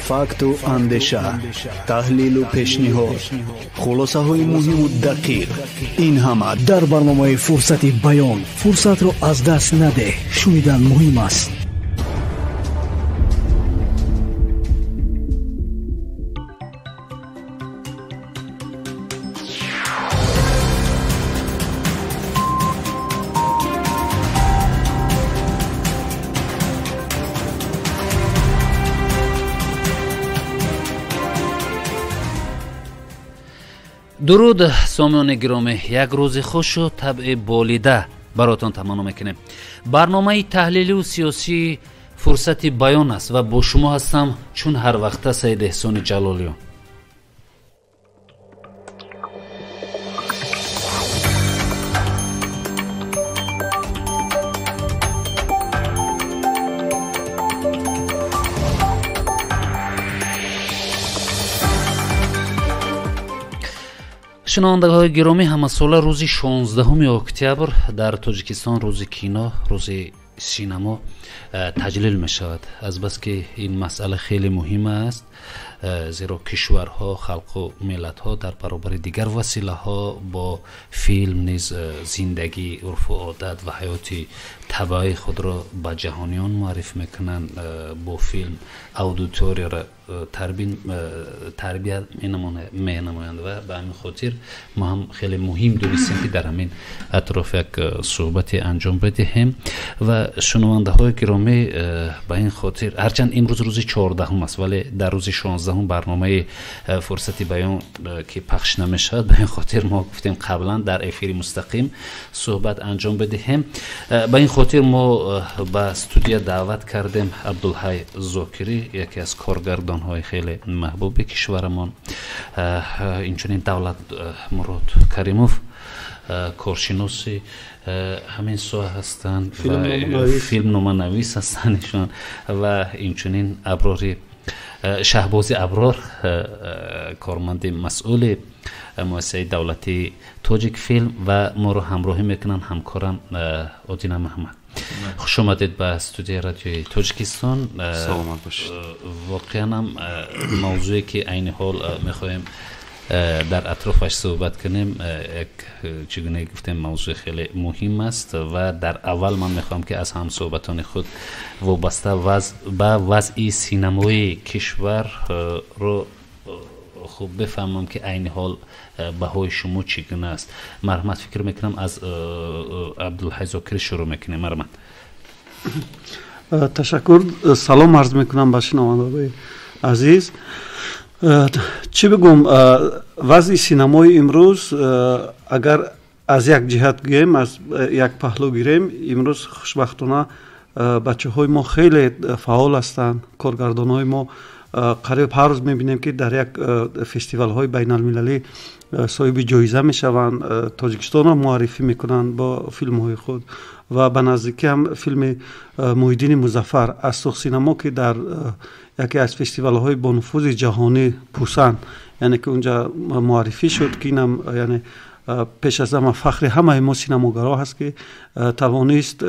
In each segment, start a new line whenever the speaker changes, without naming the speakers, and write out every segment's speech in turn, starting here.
فکت و اندیشه، تحلیل و پیشنهاد، خلاصه های مهم و دقیق، این همه در برنامه فرصت بیان. فرصت رو از دست نده، شنیدن مهم است.
درود سامیان گرامی، یک روز خوش و طبع بالیده براتون تمام میکنیم. برنامه تحلیلی و سیاسی فرصت بیان است و با شما هستم چون هر وقت سید احسان جلالیان. شنوندگان گرامی، همه ساله روز 16 اکتبر در تاجیکستان روز کینا، روز سینما تجلیل می شود. از بس که این مسئله خیلی مهم است، زیرا کشورها، خلق و ملت ها در برابر دیگر وسیله ها با فیلم نیز زندگی، عرف و عادت و حیات طبیعی خود را به جهانیان معرفی میکنند. با فیلم اودیتوری را تربیت مینمایند و به همین خاطر ما هم خیلی مهم دونستیم که در همین اطراف یک صحبت انجام بدهیم. و شنونده های گرامی، به این خاطر هرچند امروز روز 14 است ولی در روز 16 برنامه فرصت بیان که پخش نمیشد، به این خاطر ما گفتیم قبلا در افیر مستقیم صحبت انجام بدهیم. به این خاطر ما به استودیو دعوت کردیم عبدالحی زاکری، یکی از کارگردان های خیلی محبوب کشورمان، اینچنین دولت مراد کریموف، کارشناسی همین سوه هستند و فیلم نویس هستند ایشان، و اینچنین ابراری شهبازی ابرار، کارمند مسئول مؤسسه دولتی تاجیک فیلم و ما رو همراهی میکنن همکارم آدینا محمد. خوش آمدید به استودیو رادیوی تاجیکستان.
سلامت باشید.
واقعا هم موضوعی که عین حال میخوایم در اطرافش صحبت کنیم، یک چگونه گفتیم موضوع خیلی مهم است و در اول من میخوام که از هم صحبتان خود وابسته به وضع سینمای کشور رو خوب بفهمم که عین حال بهای شما چگونه است. مرحمت، فکر میکنم از عبدالحی زاکری شروع میکنیم. مرحمت.
تشکر. سلام عرض میکنم به شنوندگان عزیز. چی بگم، وضع سینمای امروز اگر از یک جهت گیم، از یک پهلو گیریم، امروز خوشبختانه بچه های ما خیلی فعال هستند. کارگردان های ما قریب هر روز میبینیم که در یک فستیوال های بین المللی صاحب جایزه میشوند، تاجیکستان را معرفی میکنند با فیلم های خود. و به نزدیکی هم فیلم محیدین مظفر از سوخ سینما که در یکی از فستیوال های با نفوذ جهانی پوسان، یعنی که اونجا معرفی شد که اینم یعنی پیش از همه فخر همه ما سینماگرها هست که توانست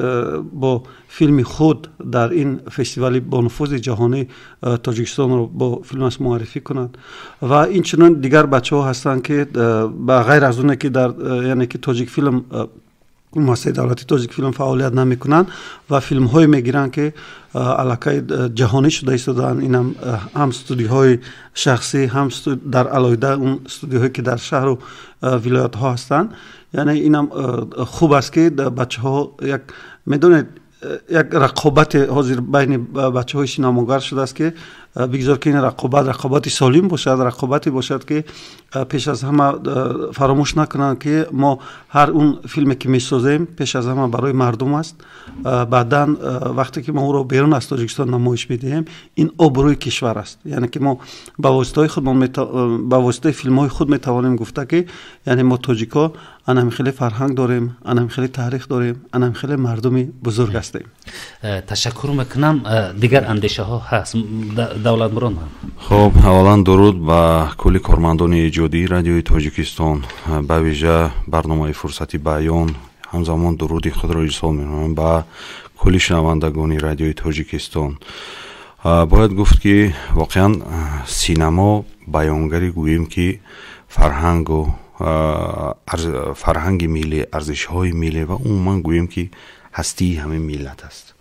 با فیلم خود در این فستیوال با نفوذ جهانی تاجیکستان رو با فیلمش معرفی کنند. و این چنان دیگر بچه ها هستند که به غیر از اونه که در یعنی که تاجیک فیلم مؤسسه دولتی تاجیک فیلم فعالیت نمیکنن و فیلم های میگیرن که علاقه جهانی شده ایستادن. اینم هم استودیوهای شخصی، هم در علایده اون استودیوهایی که در شهر و ولایت ها هستن. یعنی اینم خوب است که بچه ها یک میدونید یک رقابت حاضر بین بچه های سینماگر شده است که بگذار که این رقابت سالم باشد، رقابتی باشد که پیش از همه فراموش نکنن که ما هر اون فیلمی که میسازیم پیش از همه برای مردم است. بعداً وقتی که ما او را بیرون از تاجیکستان نمایش میدهیم، این آبروی کشور است. یعنی که ما با واسطه خود با واسطه فیلم های خود میتوانیم گفته که یعنی ما تاجیکا انم خیلی فرهنگ داریم، انم خیلی تاریخ داریم، انم خیلی مردمی بزرگ هستیم.
تشکر میکنم. دیگر اندیشه ها هست دولت مراد؟
خب، اولا درود به کلی کارمندان ایجادی رادیوی تاجیکستان، به ویژه برنامه فرصت بیان. همزمان درودی خود را ارسال می‌کنم به کلی شنوندگان رادیوی تاجیکستان.
باید گفت که واقعا سینما بیانگری گوییم که فرهنگ ملی، ارزش‌های ملی و عموما گوییم که هستی همه ملت است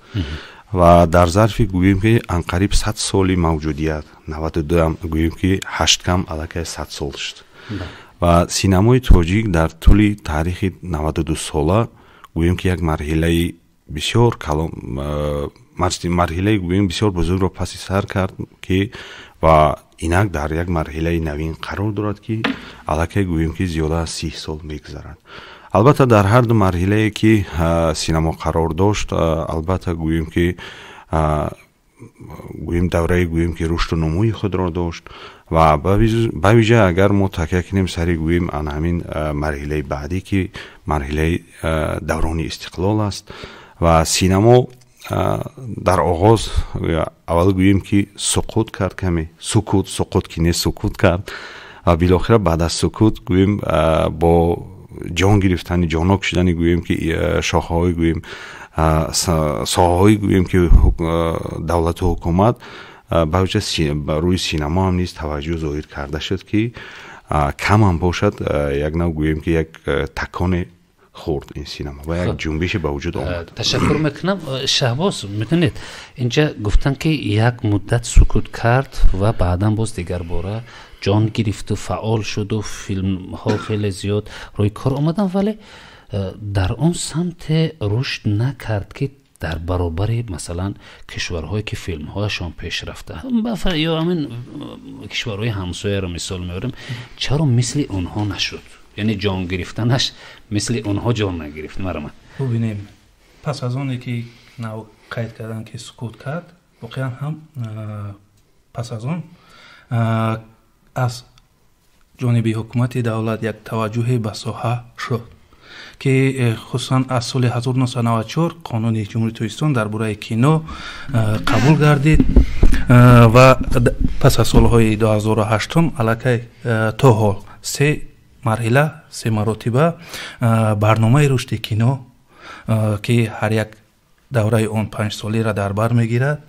و در ظرف گوییم که انقریب 100 سالی موجودیت 92 هم گوییم که 8 کم علاقه 100 سال شد و سینمای تاجیک در طول تاریخ 92 ساله گوییم که یک مرحله بسیار کلام مرحله گوییم بسیار بزرگ را پس سر کرد که و اینک در یک مرحله نوین قرار دارد که علاقه گوییم که زیاده از 30 سال میگذرد. البته در هر دو مرحله که سینما قرار داشت البته گوییم که گوییم دوره گوییم که رشد و نموی خود را داشت و به ویژه اگر ما تکیه کنیم سری گوییم آن همین مرحله بعدی که مرحله دوران استقلال است و سینما در آغاز اول گوییم که سقوط کرد کمی سقوط که نه سقوط کرد و بالاخره بعد از سقوط گوییم با جان گرفتن جانا کشیدن گوییم که شاخه‌های گوییم ساحه‌های گوییم که دولت و حکومت روی سینما هم نیز توجه ظاهر کرده شد که کم هم باشد یک نوع گوییم که یک تکان خورد این سینما و یک جنبش به وجود آمد.
تشکر میکنم. شهباز میدونید اینجا گفتن که یک مدت سکوت کرد و بعدا باز دیگر باره جان گرفت و فعال شد و فیلم ها خیلی زیاد روی کار آمدن ولی در اون سمت رشد نکرد که در برابر مثلا کشورهایی که فیلم هایشان پیش رفته یا همین کشورهای همسایه رو مثال میبریم چرا مثل اونها نشد؟ یعنی جان گرفتنش مثل اونها جان نگرفت. مرمت
ببینیم پس از اونی که نو قید کردن که سکوت کرد واقعا هم پس از اون از جانب حکومت دولت یک توجه به ساحه شد که خصوصا از سال 1994 قانون جمهوری تویستان در باره کینو قبول گردید و پس از سالهای 2008 علاقه تا حال 3 مرحله 3 مراتبه برنامه رشد کینو که هر یک دوره اون 5 ساله را در بر میگیرد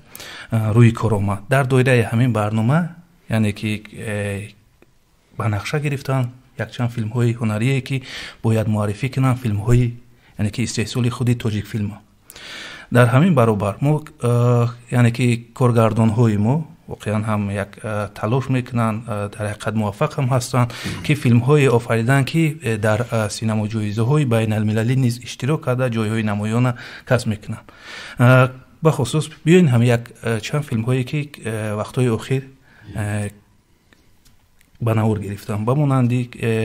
روی کار آمد. در دایره همین برنامه یعنی که به نقشه گرفتن یک چند فیلم های هنری که باید معرفی کنن فیلم های یعنی که استحصال خودی تاجیک فیلم ها. در همین برابر ما یعنی که کارگردان های ما واقعا هم یک تلاش میکنن در حقیقت موفق هم هستن که فیلم های آفریدن که در سینما جایزه های بین المللی نیز اشتراک کرده جای های نمایان کسب میکنن. به خصوص بیاین هم یک چند فیلم هایی که وقتهای اخیر بناور گرفتم بمونندی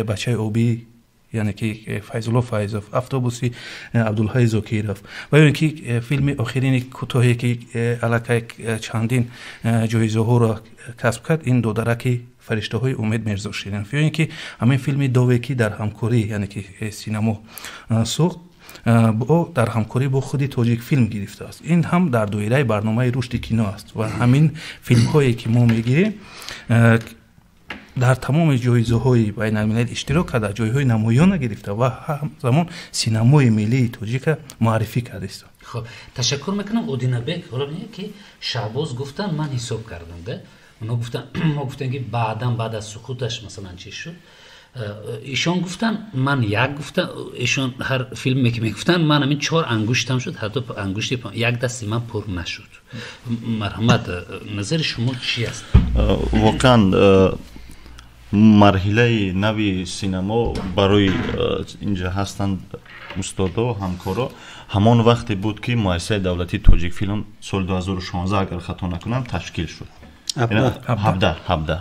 بچه اوبی یعنی که فیض‌الله فیضوف افتابوسی عبدالحی زکیروف و اینکه فیلم آخرین کوتاهی که علاقه چندین جایزه ها را کسب کرد این دو درک فرشته های امید میرزا شیرین یا اینکه همین فیلم دویکی در همکاری یعنی که سینما ساخت او در همکاری با خودی تاجیک فیلم گرفته است. این هم در دایره برنامه رشد کینو است و همین فیلم هایی که ما میگیریم در تمام جایزه های بین الملل اشتراک کرده جایهای نمایان گرفته و همزمان سینمای ملی تاجیک معرفی کرده است.
خب تشکر میکنم. اودینبک حالا میگه که شهباز گفتن من حساب کردم ده اونا گفتن ما گفتن که بعد از سقوطش مثلا چی شد ایشان گفتن من یک گفتن ایشان هر فیلمی که میگفتن من همین 4 انگشتم شد حتی انگشت یک دستی من پر نشد. مرحمت نظر شما چی است؟
واقعا مرحله نوی سینما برای اینجا هستند استادا و همکارا همان وقتی بود که مؤسسه دولتی تاجیک فیلم سال 2016 اگر خطا نکنم تشکیل شد. 17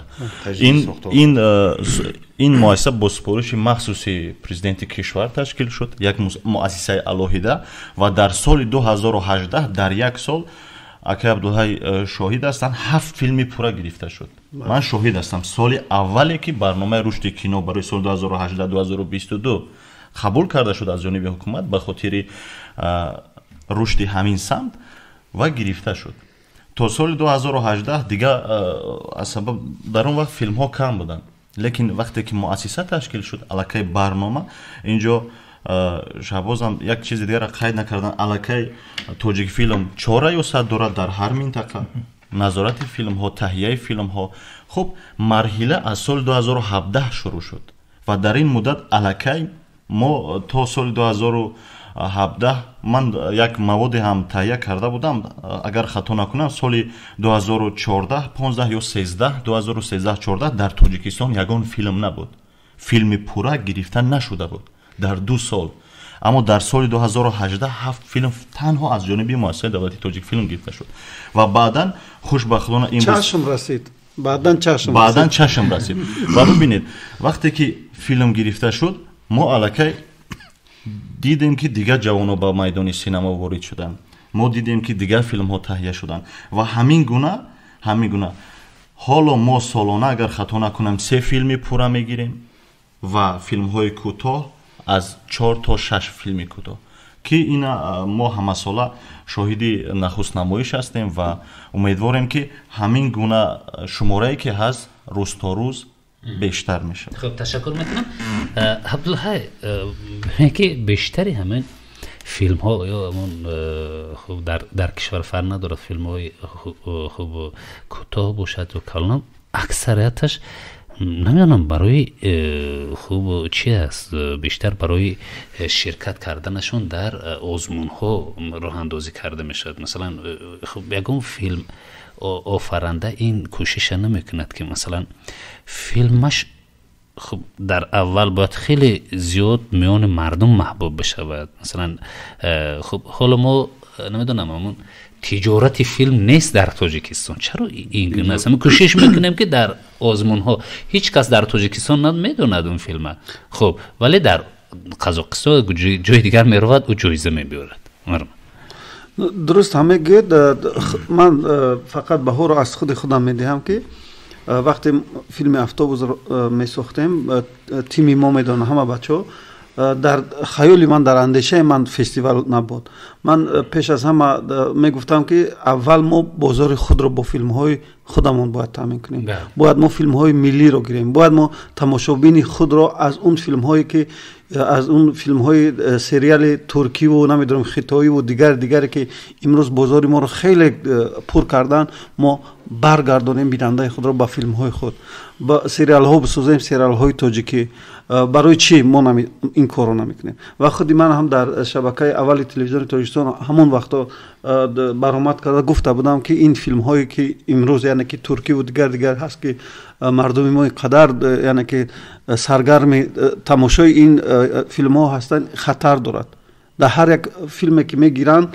این مؤسسه با سپارش مخصوصی پرزیدنت کشور تشکیل شد یک مؤسسه الهیده و در سال 2018 در یک سال اکه عبدالحی شاهد هستن 7 فیلمی پورا گرفته شد. من شاهد هستم سال اولی که برنامه رشد کینو برای سال 2018-2022 قبول کرده شد از جانب حکومت به خاطر رشد همین سمت و گرفته شد. تا سال 2018 دیگه از سبب در اون وقت فیلم ها کم بودن لیکن وقتی که مؤسسه تشکیل شد علاقه برنامه اینجا شهباز هم یک چیز دیگر را قید نکردن علاقه تاجیک فیلم 4 یا 100 دارد در هر منطقه назорати филмҳо, таҳияи филмҳо. хуб марҳила аз соли 2017 шурӯъ шуд ва дар ин муддат аллакай мо то соли 2017 ман як маводе ҳам таҳия карда будам, агар хато накунам соли 2014 15 ё 13 2013-14 дар тоҷикистон ягон филм набуд, филми пурра гирифта нашуда буд дар 2 сол. аммо дар соли 2018 7 филм танҳо аз ҷониби муассисаи давлати тоҷик филм гирифта шуд ва баъдан хушбахтона
чашм расид, баъдан
чашм расид. ва бибинед вақте ки филм гирифта шуд мо аллакай дидем ки дигар ҷавоно ба майдони синема ворид шуданд, мо дидем ки дигар филмҳо таҳия шуданд ва ҳамин гуна ҳоло мо солона агар хато накунам 3 филми пурра мегирем ва филмҳои кӯтоҳ аз 4 то 6 филми кӯтоҳ ки ина мо ҳамасола шоҳиди нахуст намоиш ҳастем ва умедворем ки ҳамин гуна шуморае ки ҳаст рӯз то рӯз бештар мешавад.
خب تشکر میکنم. عبدالحی میگه بیشتری همین فیلم ها یا همون خب در کشور فرق ندارد فیلم های خب کوتاه باشد و کلام اکثریتش نمیدونم برای خوب چی است، بیشتر برای شرکت کردنشون در آزمون ها راه اندازی کرده میشد. مثلا خب یگون فیلم آفرنده این کوشش نمیکند که مثلا فیلمش خب در اول باید خیلی زیاد میان مردم محبوب بشود. مثلا خب حالا ما نمیدونم همون تجارت فیلم نیست در تاجیکستان، چرا این است؟ ما کوشش میکنیم که در آزمون ها هیچ کس در تاجیکستان نمیدوند اون فیلم، خب ولی در قزاقستان جای دیگر میرود و جایزه میبرد.
درست همه گید. من فقط بهار رو از خودم میدهم که وقتی فیلم افتابوس می ساختیم تیمی ما میدونه همه بچه در خیال من در اندیشه من فستیوال نبود. من پیش از همه میگفتم که اول ما بازار خود رو با فیلم های خودمون باید تامین کنیم، باید ما فیلم های ملی رو گیریم، باید ما تماشابین خود رو از اون فیلم هایی که از اون فیلم های سریال ترکی و نمیدونم خطایی و دیگر که امروز بازار ما رو خیلی پر کردن، ما برگردونیم بیننده خود رو با فیلم های خود، با سریال ها بسازیم، سریال های تاجیکی. برای چی ما این کارو نمیکنیم؟ و خودی من هم در شبکه اولی تلویزیون تاجیکستان همون وقتا برآمد کرده گفته بودم که این فیلم هایی که امروز یعنی که ترکی و دیگر هست که مردم ما قدر یعنی که سرگرم تماشای این فیلم ها هستن خطر دارد. در هر یک فیلمی که میگیرن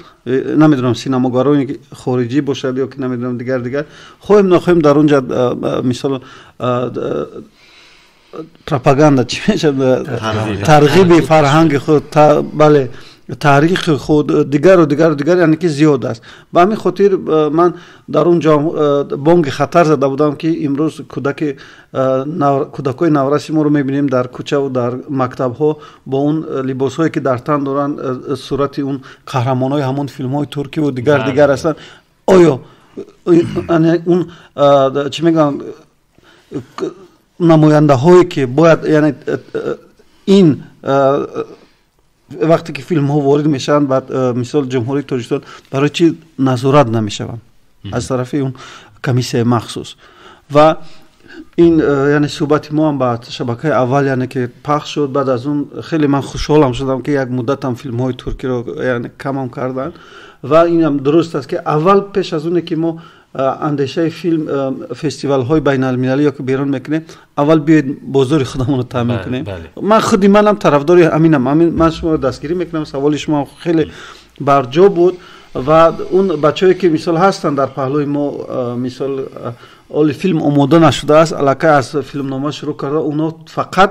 نمیدونم سینماگرایی خارجی باشد یا که نمیدونم دیگر خواهیم نخواهیم در اونجا مثلا پروپاگاندا چی میشه، ترغیب فرهنگ خود، بله تاریخ خود دیگر یعنی که زیاد است. به همین خاطر من در اونجا بانگ خطر زده بودم که امروز کودکای نورسی ما رو میبینیم در کوچه و در مکتب ها با اون لباس هایی که در تن دارن صورت اون قهرمان های همون فیلم های ترکی و دیگر هستن. آیا اون چی میگن نماینده هایی که باید یعنی این وقتی که فیلم ها وارد میشن بعد مثال جمهوری تاجیکستان برای چی نظارت نمیشون از طرف اون کمیسیون مخصوص؟ و این یعنی صحبت ما هم با شبکه اول یعنی که پخش شد، بعد از اون خیلی من خوشحالم شدم که یک مدت هم فیلم های ترکی رو یعنی کم هم کردن و این هم درست است که اول پیش از اونه که ما اندیشه فیلم فستیوال های بین المللی یا که بیرون میکنیم اول بیاید بازار خودمون رو تامین کنیم. من خودی منم طرفدار همینم. من شما دستگیری میکنم، سوال شما خیلی برجا بود و اون بچه‌ای که مثال هستن در پهلوی ما مثال اول فیلم آماده نشده است الکی از فیلم نامه شروع کرده، اونا فقط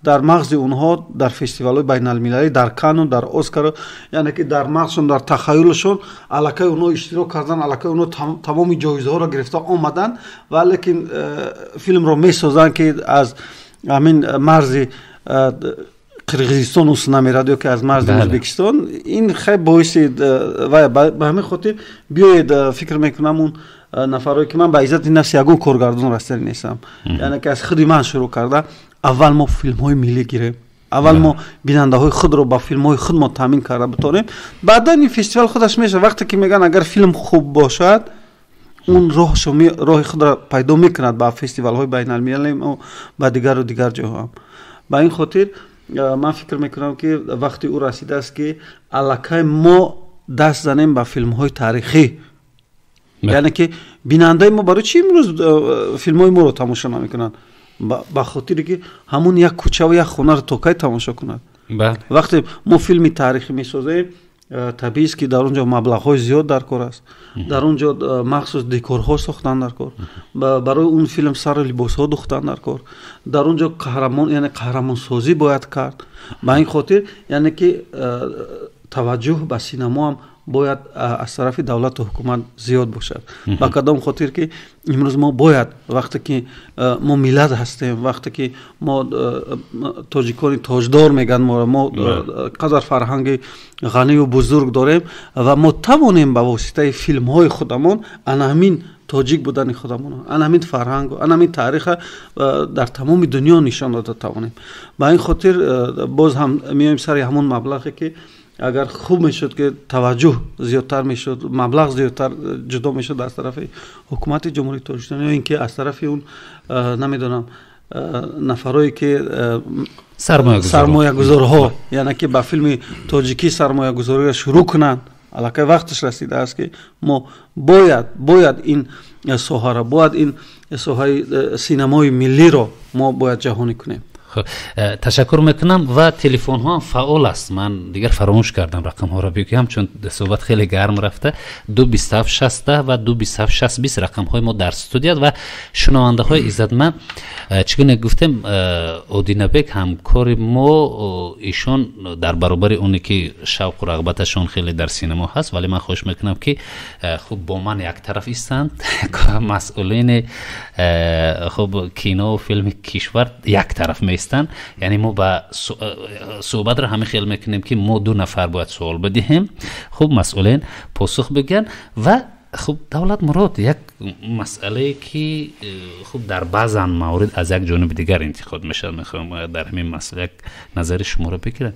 در مغز اونها در فستیوال‌های بین‌المللی در کانون در اسکار یعنی که در مغزشون در تخیلشون الکی اونها اشتراک کردن، الکی اونها تمام جایزه ها را گرفته آمدن ولیکن فیلم رو میسازن که از همین مرز قرقیزستان اوست نمیرد یا که از مرز ازبکستان. این خیلی باعث و به همین خاطر بیاید فکر میکنم اون نفرایی که من به عزت نفس یگون کارگردان رسل نیستم یعنی که از خودی من شروع کرده اول ما فیلم های ملی گیریم، اول ما بیننده های خود رو با فیلم های خود ما تامین کرده بتونیم، بعدا این فستیوال خودش میشه. وقتی که میگن اگر فیلم خوب باشد اون راه خود را پیدا میکند با فستیوال های بین المللی و با دیگر جاها. با این خاطر من فکر میکنم که وقتی او رسیده است که الکی ما دست زنیم به فیلم های تاریخی. یعنی که بیننده ما برای چی امروز فیلم های ما رو تماشا نمیکنن؟ به خاطر که همون یک کوچه و یک خونه رو توکی تماشا کنند. وقتی ما فیلم تاریخی میسازیم طبیعی است که در اونجا مبلغ‌های زیاد در کار است. در اونجا مخصوص دکورها ساختن در کار. برای اون فیلم سر لباس‌ها دوختن در کار. در اونجا قهرمان یعنی قهرمان سازی باید کرد. به این خاطر یعنی که توجه به سینما هم باید از طرف دولت و حکومت زیاد باشد. با کدام خاطر که امروز ما باید وقتی که ما ملت هستیم، وقتی که ما تاجیکان تاجدار میگن ما قدر فرهنگ غنی و بزرگ داریم و ما توانیم به واسطه فیلم های خودمون همین تاجیک بودن خودمون، همین فرهنگ و همین تاریخ در تمام دنیا نشان داده توانیم. با این خاطر باز هم میایم سر همون مبلغی که اگر خوب میشد که توجه زیادتر میشد، مبلغ زیادتر جدا میشد از طرف حکومت جمهوری تاجیکستان، یا اینکه از طرف اون نمیدونم نفرایی که سرمایه گذارها، یعنی که با فیلم تاجیکی سرمایه گذاری را شروع کنند. البته وقتش رسیده است که ما باید این ساحه را، باید این ساحه سینمای ملی را ما باید جهانی کنیم.
تشکر میکنم و تلفن ها فعال است. من دیگر فراموش کردم رقم ها را بگم چون صحبت خیلی گرم رفته. 22760 و 22760 رقم های ما در استودیو و شنونده های عزتمند. چگونه گفتم اودینبک همکار ما، ایشون در برابر اونی که شوق و رغبتشون خیلی در سینما هست، ولی من خوش میکنم که خوب با من یک طرف ایستند مسئولین خوب کینو و فیلم کشور یک طرف میستن. یعنی ما با صحبت را همه خیال میکنیم که ما دو نفر باید سوال بدیم، خوب مسئولین پاسخ بگن و خب دولت مراد یک مسئله که خب در بعضا موارد از یک جانب دیگر انتقاد میشه. میخوام در همین مسئله یک نظر شما را بگیرم.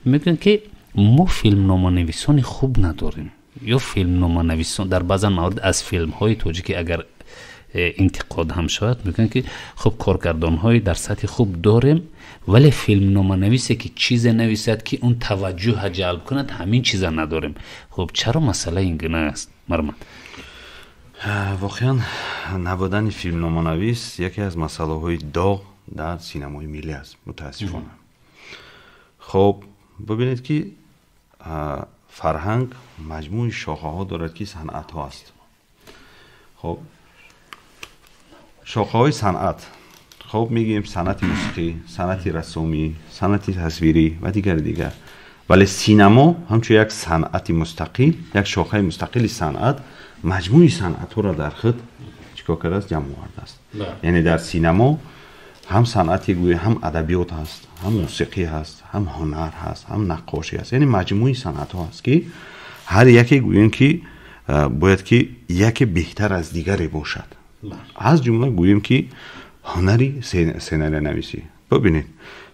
میگن که ما فیلم نامه‌نویسان خوب نداریم، یا فیلم نامه‌نویسان در بعضا موارد از فیلم های توجیکی اگر انتقاد هم شود میگن که خب کارگردان های در سطح خوب داریم، ولی فیلم نامه‌نویسی که چیز نویسد که اون توجه جلب کند همین چیزا نداریم. خب چرا مسئله این گونه است مرمن؟
واقعا نبودن فیلم نامه‌نویس یکی از مسئله های داغ در سینمای ملی است متاسفانه. خب ببینید که فرهنگ مجموع شاخه ها دارد که صنعت ها است. خب شاخه های صنعت، خب میگیم صنعت موسیقی، صنعت رسومی، صنعت تصویری و دیگر. ولی سینما همچون یک صنعت مستقل، یک شاخه مستقل صنعت، مجموعی صنعت ها را در خود چیکار کرده است؟ جمع آورده است. یعنی در سینما هم صنعتی گویی هم ادبیات هست، هم موسیقی هست، هم هنر هست، هم نقاشی هست. یعنی مجموعی صنعت ها هست که هر یکی گوییم که باید که یکی بهتر از دیگری باشد. از جمله گوییم که هنری سیناری نویسی. ببینید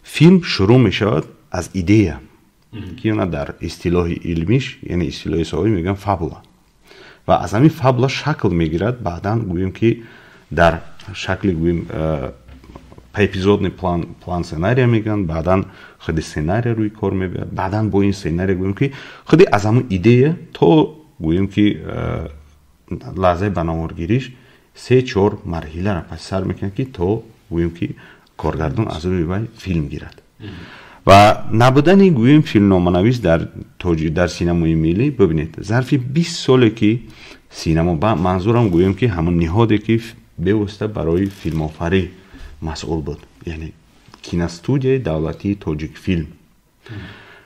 فیلم شروع می شود از ایده که اون در اصطلاح علمیش یعنی اصطلاح سوایی میگن فابولا و از همین فابولا شکل میگیرد. بعداً گوییم که در شکل گوییم اپیزود پلان سناریو میگن، بعداً خود سناریو روی کار میبرد، بعداً با این سناریو گوییم که خود از همون ایده تو گوییم که لحظه بناورگیریش 3-4 مرحله را پس سر میکنه که تو گوییم که کارگردان از روی بای فیلم گیرد. و نبودن گوییم فیلم نامه‌نویس در سینمای ملی، ببینید ظرف 20 ساله که سینما، منظورم گوییم که همون نهادی که بواسطه برای فیلم آفری مسئول بود، یعنی کینوستودیوی دولتی تاجیک فیلم،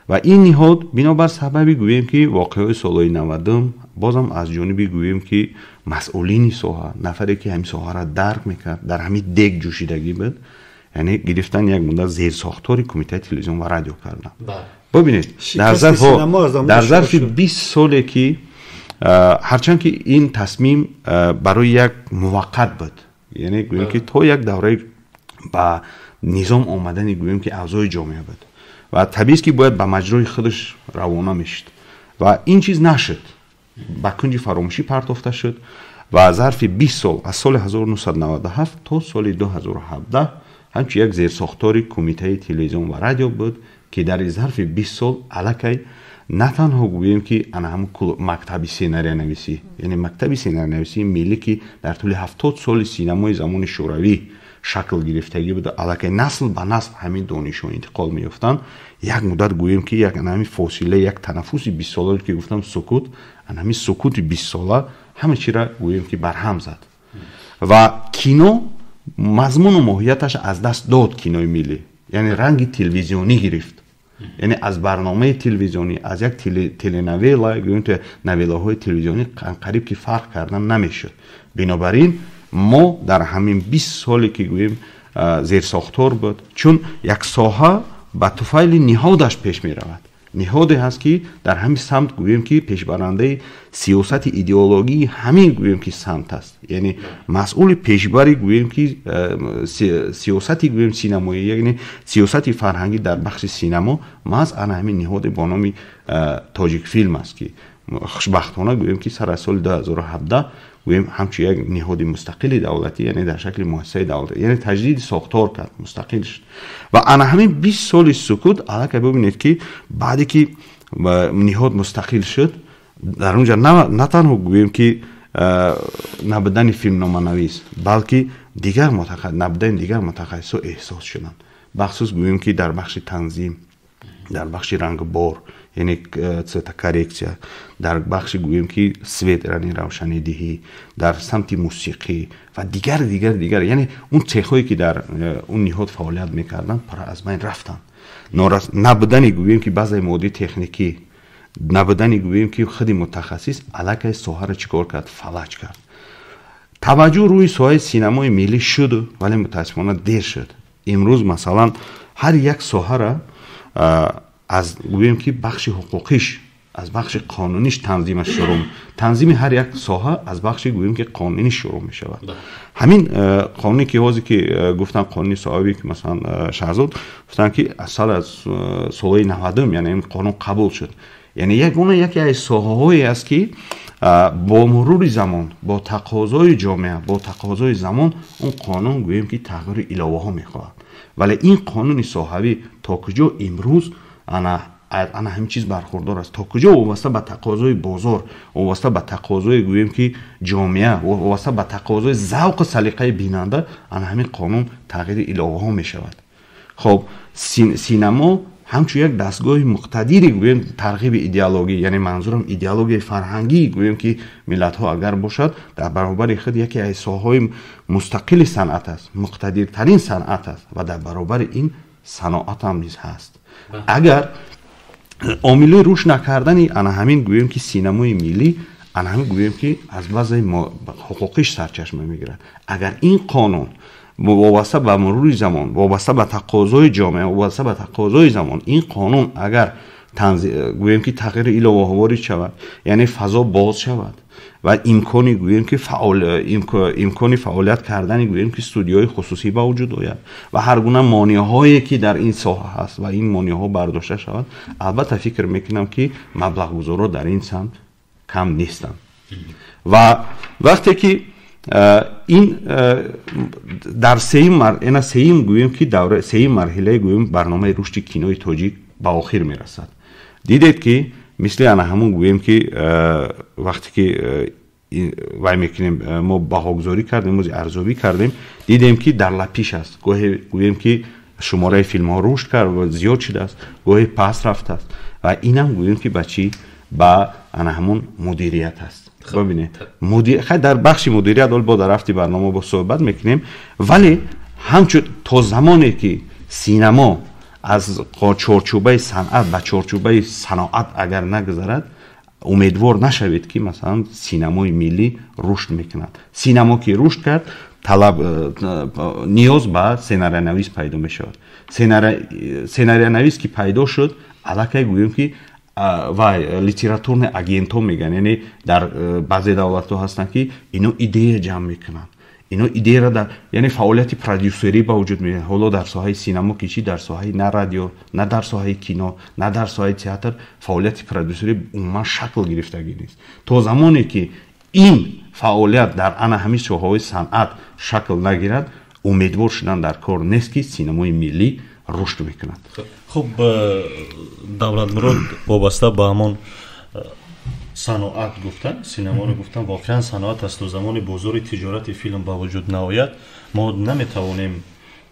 و این نهاد بنابر سببی گوییم که واقعه سالهای 90 بازم از جانبی گوییم که مسئولین ساحه، نفری که همین ساحه را درک میکرد در همین دگ جوشیدگی بود، یعنی گرفتن یک مدت زیر ساختاری کمیته تلویزیون و رادیو کردن. ببینید در ظرف 20 ساله که هرچند که این تصمیم برای یک موقت بود، یعنی گوییم که تا یک دوره با نظام آمدنی گوییم که اوضاع جامعه بود و طبیعی که باید به مجرای خودش روانه میشد و این چیز نشد، با کنج فراموشی پرتافته شد. ва зарфи 20 сол аз соли 1997 то соли 2017 ҳамчун як зерсохтори кумитаи телевизион ва радио буд ки дар зарфи 20 сол аллакай на танҳо гӯем ки ана ҳамун мактаби сценариянависӣ яъне мактаби сценариянависии миллӣ ки дар тӯли 70 соли синамои замони шӯравӣ шакл гирифтагӣ буда аллакай насл ба насл ҳамин донишҳо интиқол меёфтанд як муддат гӯем ки як ана ҳамин фосила як танаффуси 20 солаи ки гуфтам сукут ана ҳамин сукути 20 сола ҳама чира гӯем ки барҳам зад ва кино мазмуну моҳияташ аз даст дод кинои миллӣ яъне ранги телевизионӣ гирифт яъне аз барномаи телевизионӣ аз як теленавела гӯем то навелаҳои телевизионӣ анқариб ки фарқ кардан намешуд бинобар ин мо дар ҳамин 20 соле ки гӯем зерсохтор буд чун як соҳа ба туфайли ниҳодаш пеш меравад ниҳоде ҳаст ки дар ҳамин самт гӯем ки пешбарандаи сиёсати идеологии ҳамин гӯем ки самт аст яъне масъули пешбари гӯем ки сиёсати гӯем синамоӣ яъне сиёсати фарҳангӣ дар бахши синамо маҳз ана ҳамин ниҳоде бо номи тоҷикфилм аст ки хушбахтона гӯем ки сар аз соли 2017 гӯем ҳамчун як ниҳоди мустақили давлатӣ яъне дар шакли муассисаи давлатӣ яъне таҷдиди сохтор кард мустақил шуд ва ана ҳамин 20 соли сукут аллакай бубинед ки баъде ки ниҳод мустақил шуд дар он ҷо на танҳо гӯем ки набудани филмноманавис балки дигар набудани дигар мутахассисо эҳсос шуданд бахусус гӯем ки дар бахши танзим дар бахши рангбор яъне цветокоррексия дар бахши гӯем ки свет яъне равшанидиҳӣ дар самти мусиқӣ ва дигар яъне он цехҳое ки дар он ниҳод фаъолият мекарданд пара аз байн рафтанд набудани гӯем ки баъзаи модди техникӣ набудани гӯем ки худи мутахассис аллакай соҳаро чӣ кор кард фалаҷ кард таваҷҷӯҳ рӯи соҳаи синамои миллӣ шуд вале мутаассифона дер шуд имрӯз масалан ҳар як соҳара аз гӯем ки бахши ҳуқуқиш аз бахши қонуниш танзими ҳар як соҳа аз бахши гӯем ки қонунӣ шурӯъ мешавад ҳамин қонуне ки ҳозир ки гуфтам қонуни соҳавӣ ки масалан шаҳрзод гуфтанд ки аз солҳои 90 яъне ин қонун қабул шуд яъне ягона яке аз соҳаҳое аст ки бо мурури замон бо тақозои ҷомеа бо тақозои замон он қонун гӯем ки тағйири иловаҳо мехоҳад вале ин қонуни соҳавӣ то куҷо имрӯз ана ҳамин чиз бархурдор аст то куҷо вобаста ба тақозои бозор вобаста ба тақозои гӯем ки ҷомеа вобаста ба тақозои завқу салиқаи бинанда ана ҳамин қонун тағйири иловаҳо мешавад хоб синамо ҳамчун як дастгоҳи муқтадири гӯем тарғиби идеологӣ яъне манзурам идеологияи фарҳангии гӯем ки миллатҳо агар бошад дар баробари худ яке аз соҳаҳои мустақили санъат аст муқтадиртарин санъат аст ва дар баробари ин саноат ҳам низ ҳаст агар омилои рушд накардани ана ҳамин гӯем ки синамои миллӣ ана ҳамин гӯем ки аз баъзаи ҳуқуқиш сарчашма мегирад агар ин қонун вобаста ба мурури замон вобаста ба тақозои ҷомеа вобаста ба тақозои замон ин қонун агар гӯем ки тағйири иловаҳо ворид шавад яъне фазо боз шавад ва имкони гӯем ки имкони фаъолият кардани гӯем ки студиёи хусусӣ ба вуҷуд ояд ва ҳар гуна монеҳое ки дар ин соҳа ҳаст ва ин монеҳо бардошта шавад албатта фикр мекунам ки маблағгузорро дар ин самт кам нестанд ва вақте ки ин дар сеюм гӯем ки давра сеюм марҳилаи гӯем барномаи рушди кинои тоҷик ба охир мерасад дидед ки мисли ана ҳамун гӯем ки вақте ки вай мекунем мо баҳогузорӣ кардем рози арзёбӣ кардем дидем ки дар лапиш аст гоҳе гӯем ки шумораи филмҳо рушд кард зиёд шудааст гоҳе паст рафтааст ва инам гӯем ки ба чӣ ба ана ҳамун мудирият аст бибинед дар бахши мудирият ҳол бо дар рафти барнома бо суҳбат мекунем вале ҳамчун то замоне ки синамо аз чорчӯбаи санъат ба чорчӯбаи саноат агар нагузарад умедвор нашавед ки масалан синамои миллӣ рушд мекунад синамо ки рушд кард ниёз ба сценариянавис пайдо мешавад сценариянавис ки пайдо шуд аллакай гӯем ки вай литературни агентҳо мегӯянд яъне дар баъзе давлатҳо ҳастанд ки ино идея ҷамъ мекунанд ино идеяро дар яъне фаъолияти продюсерӣ ба вуҷуд меояд ҳоло дар соҳаи синамо ки чӣ дар соҳаи на радио на дар соҳаи кино на дар соҳаи театр фаъолияти продюсерӣ умуман шакл гирифтагӣ нест то замоне ки ин фаъолият дар ана ҳамин соҳаҳои санъат шакл нагирад, умедвор шудан дар кор нест ки синамои миллӣ рушд мекунад.
хуб давлатмурод вобаста ба ҳамон саноат гуфтан, синаморо гуфтан, воқеан саноат аст ва замони бозори тиҷорати филм ба вуҷуд наояд, мо наметавонем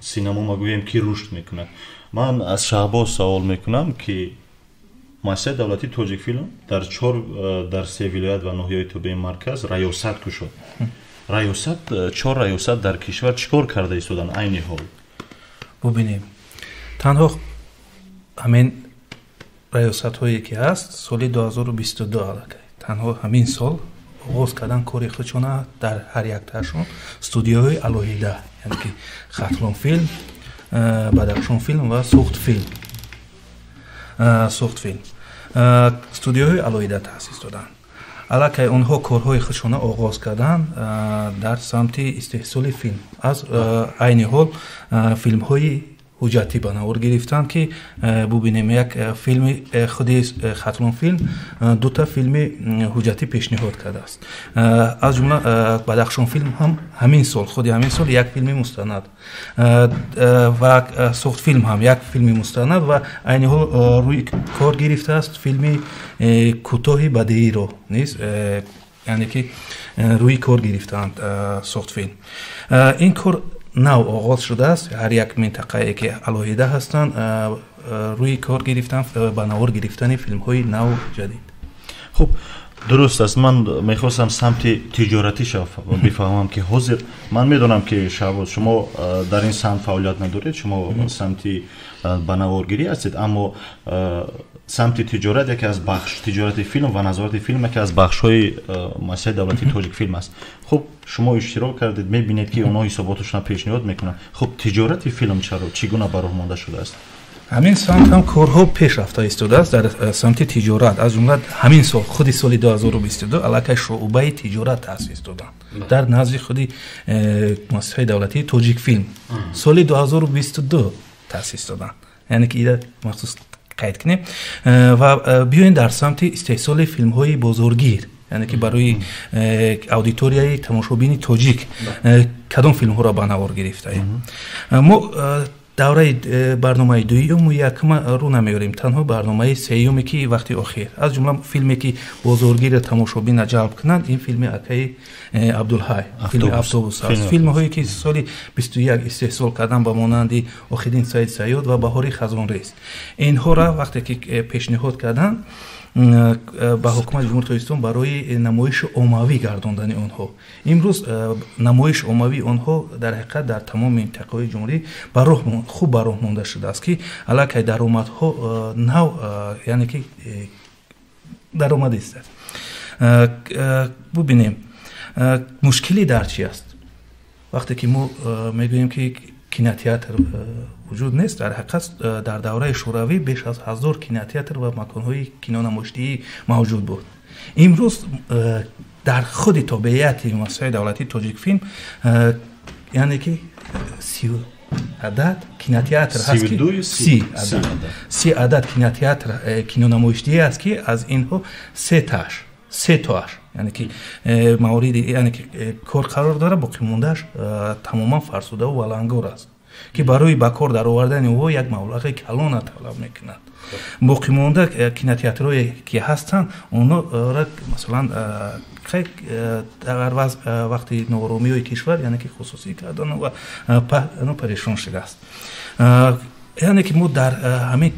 синамо магӯем ки рушд мекунад. ман аз Шаҳбоз савол мекунам ки муассисаи давлатии тоҷикфилм дар се вилоят ва ноҳияи тобеи марказ раёсат кушод. раёсат, 4 раёсат дар кишвар чӣ кор карда истоданд айни ҳол?
бубинем, танҳо ҳамин раёсатҳое ки ҳаст соли 2022 аллакай танҳо ҳамин сол оғоз кардан кори худшона дар ҳар яктаашон студияҳои алоҳида, яъне ки хатлонфилм, бадахшонфилм ва сухтфилм студияҳои алоҳида таъсис доданд. аллакай онҳо корҳои худшона оғоз карданд дар самти истеҳсоли филм. аз айни ҳол филмҳои ҳуҷҷатӣ ба навор гирифтанд ки бубинем як филми худи хатлонфилм дута филми ҳуҷҷатӣ пешниҳод кардааст. аз ҷумла бадахшонфилм ҳам ҳамин сол худи ҳамин сол як филми мустанад ва сухтфилм ҳам як филми мустанад ва айни ҳол рӯи кор гирифтааст филми кӯтоҳи бадеиро низ, яъне ки рӯи кор гирифтаанд сухтфилм. ин кор нав оғоз шудааст, ҳар як минтақае ки алоҳида ҳастанд рӯи кор гирифтан ба навор гирифтани филмҳои нав ҷадид.
хуб дуруст аст, ман мехостам самти тиҷоратиша бифаҳмам ки ҳозир ман медонам ки Шаҳбоз шумо дар ин самт фаъолият надоред, шумо самти ба наворгирӣ ҳастед, аммо самти тиҷорат яке аз бахш тиҷорати филм ва назорати филм яке аз бахшҳои муассисаи давлатии тоҷикфилм аст. хуб шумо иштирок кардед, мебинед ки онҳо ҳисоботашона пешниҳод мекунанд. хуб тиҷорати филм чӣ гуна ба роҳ монда шудааст?
ҳамин самт ҳам корҳо пеш рафта истодааст дар самти тиҷорат. аз ҷумла ҳамин сол худи соли 2022 аллакай шуъбаи тиҷорат таъсис доданд дар назди худи муассисаи давлатии тоҷикфилм соли 2022 таъсис доданд, яъне ки ида махсус қайд кунем ва биёем дар самти истеҳсоли филмҳои бозоргир, яъне ки барои аудиторияи тамошобини тоҷик кадом филмҳоро ба навор гирифтаем. мо давраи барномаи дуюму якума рӯ намеорем, танҳо барномаи сеюме ки вақти охир. аз ҷумла филме ки бозоргири тамошобина ҷалб кунанд, ин филми акаи абдулҳай, филми автобус аст. филмҳое ки соли 21 истеҳсол кардан ба монанди Охиддин Саид Саёд ва Баҳори Хазонрез, инҳоро вақте ки пешниҳод карданд ба ҳукумати ҷумҳурии Тоҷикистон барои намоиши оммавӣ гардондани онҳо. имрӯз намоиши оммавии онҳо дар ҳақиқат дар тамоми минтақаҳои ҷумҳурӣ хуб ба роҳ монда шудааст ки аллакай даромадҳо нав, яъне ки даромадист. бубинем мушкили дар чӣ аст? вақте ки мо мегӯем ки кинотеатр вуҷуд нест, дар ҳақиқат дар давраи шӯравӣ беш аз 1000 кинотеатр ва маконҳои кинонамоиштӣ мавҷуд буд. имрӯз дар худи тобеияти муассисаи давлатии тоҷикфилм яъне ки 30 адад кинотеатр ҳаст ки 30 адад кинотеатр кинонамоиштӣ аст ки аз инҳо се тоаш яъне ки мавриди яъне ки кор қарор дорад, боқӣ мондааш тамоман фарсудаву валангор аст ки барои ба кор даровардани ӯҳо як маблағи калона талаб мекунад. боқӣ монда кинотеатрҳое ки ҳастанд онҳоро масалан дар вақти нооромиҳои кишвар яъне ки хусусӣ кардан ва парешон шудааст. яъне ки мо дар ҳамин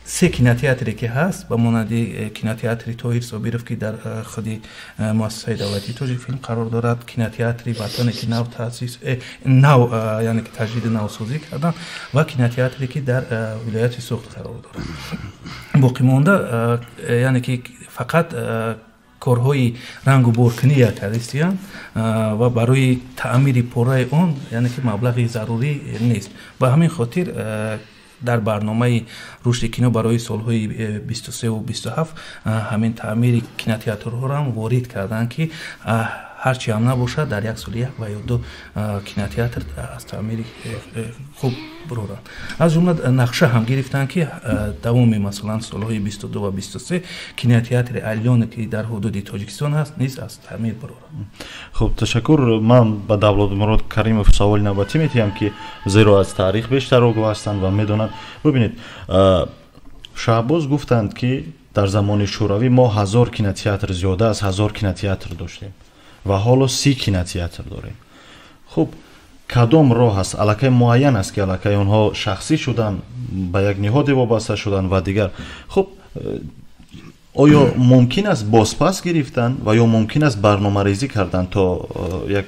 се кинотеатре ки ҳаст ба монанди кинотеатри Тоҳир Собиров ки дар худи муассисаи давлатии тоҷикфилм қарор дорад, кинотеатри Ватане ки нав таъсис нав яъне ки таҷдиди навсозӣ кардан ва кинотеатре ки дар вилояти Суғд қарор дорад. боқӣ монда яъне ки фақат корҳои рангу боркунӣ кардистиянд ва барои таъмири пораи он яъне ки маблағи зарурӣ нест. ба ҳамин хотир дар барномаи рушди кино барои солҳои 23 ва 27 ҳамин таъмири кинотеатрҳоро ворид карданд ки ҳарчи ҳам набошад дар як соли 1 ва ё 2 кинотеатр аз таъмири хуб буроранд. аз ҷумла нақша ҳам гирифтанд ки давоми масалан солҳои 22 ва 23 кинотеатри Алёна ки дар ҳудуди Тоҷикистон аст низ аз таъмир буроранд.
хуб ташаккур. ман ба Давлатмурод Каримов саволи навбатӣ метиҳам ки зеро аз таърих бештар огоҳ ҳастанд ва медонанд. бубинед, Шаҳбоз гуфтанд ки дар замони шӯравӣ мо 1000 кинотеатр, зиёда аз 1000 кинотеатр доштем ва ҳоло 30 кинотеатр дорем. хуб, кадом роҳ аст? аллакай муайян аст ки аллакай онҳо шахсӣ шуданд, ба як ниҳоде вобаста шуданд ва дигар. хуб, оё мумкин аст бозпас гирифтанд ва ё мумкин аст барномарезӣ карданд то як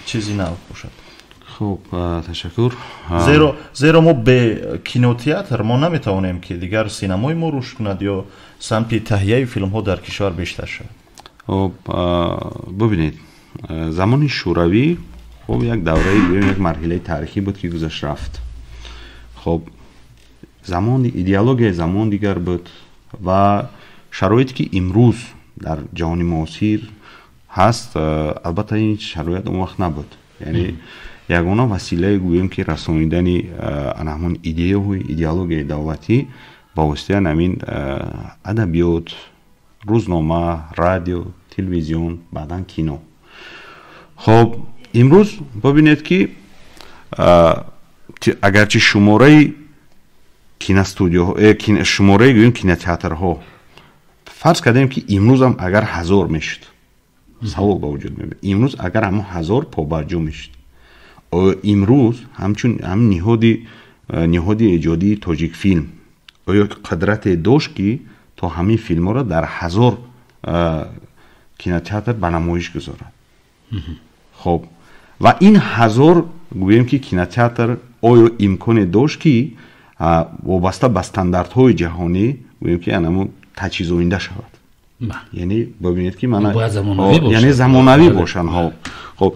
чизи нав бошад?
хуб, ташаккур.
зеро мо бе кинотеатр мо наметавонем ки дигар синамои мо рушд кунад ё самти таҳияи филмҳо дар кишвар бештар шавад.
хуб, бубинед, замони шӯравӣ хуб як давраи гӯем як марҳилаи таърихӣ буд ки гузашт рафт. хуб, замони идеологияи замон дигар буд ва шароите ки имрӯз дар ҷаҳони муосир ҳаст, албатта ин шароит он вақт набуд. яъне ягона василаи гӯем ки расонидани ҳамон идеологияи давлатӣ ба воситаи ҳамин адабиёт, рӯзнома, радио, телевизион, баъдан кино. хуб, имрӯз бубинед ки агарчи шумораи киностудиёҳо, шумораи гӯем кинотеатрҳо фарз кардем ки имрӯзам агар 1000 мешуд, савол ба вуҷуд меояд, имрӯз агар ҳамон 1000 побарҷо мешуд, имрӯз ҳамчун ҳамин ниҳоди эҷодии тоҷикфилм оё қудрате дошт ки то ҳамин филмҳоро дар 1000 кинотеатр ба намоиш гузорад. хуб, ва ин 1000 гӯем ки кинотеатр оё имконе дошт ки вобаста ба стандартҳои ҷаҳонӣ гӯем ки анамон таҷҳизоинда шавад. яъне бубинед ки яъне замонавӣ бошанд. хуб,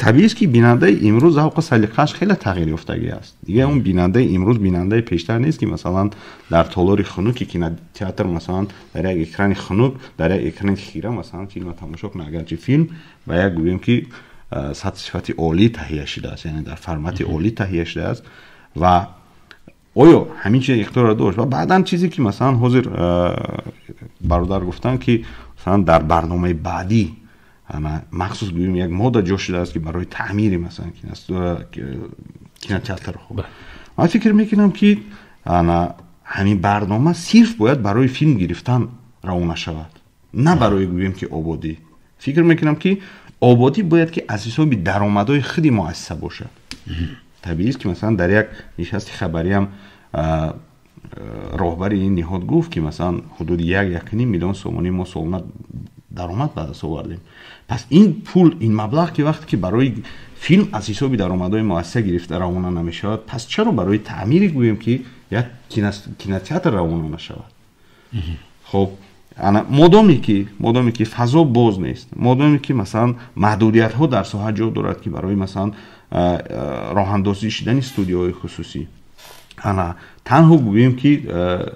табиист ки бинандаи имрӯз завқу салиқааш хеле тағйир ёфтагӣ аст. дигар он бинандаи имрӯз бинандаи пештар нест ки масалан дар толори хунуки кинотеатр масалан дар як экрани хунук, дар як экрани хира масалан филмро тамошо кунад. агарчи филм ба як гӯем ки сифати олӣ таҳия шудааст, яъне дар формати олӣ таҳия шудааст ва оё ҳамин чиз ихтиёр дошт. ва баъдан чизе ки масалан ҳозир бародар гуфтанд ки масалан дар барномаи баъдӣ махсус гӯем як модда ҷо шудааст ки барои таъмири масалан кинотеатрҳо. ман фикр мекунам ки ҳамин барнома сирф бояд барои филм гирифтан равона шавад, на барои гӯем ки ободӣ. фикр мекунам ки ободӣ бояд ки аз ҳисоби даромадҳои худи муассиса бошад. табиист ки масалан дар як нишасти хабариам роҳбари ин ниҳод гуфт ки масалан ҳудуди 1-1.5 миллион сомонӣ мо солона даромад ба даст овардем. пас ин пул, ин маблағ ки вақте ки барои филм аз ҳисоби даромадҳои муассиса гирифта равона намешавад, пас чаро барои таъмири гӯем ки як кинотеатр равона нашавад? хуб, модоме ки фазо боз нест, модоме ки масалан маҳдудиятҳо дар соҳа ҷо дорад ки барои масалан роҳандозӣ шудани студиёҳои хусусӣ, танҳо гӯем ки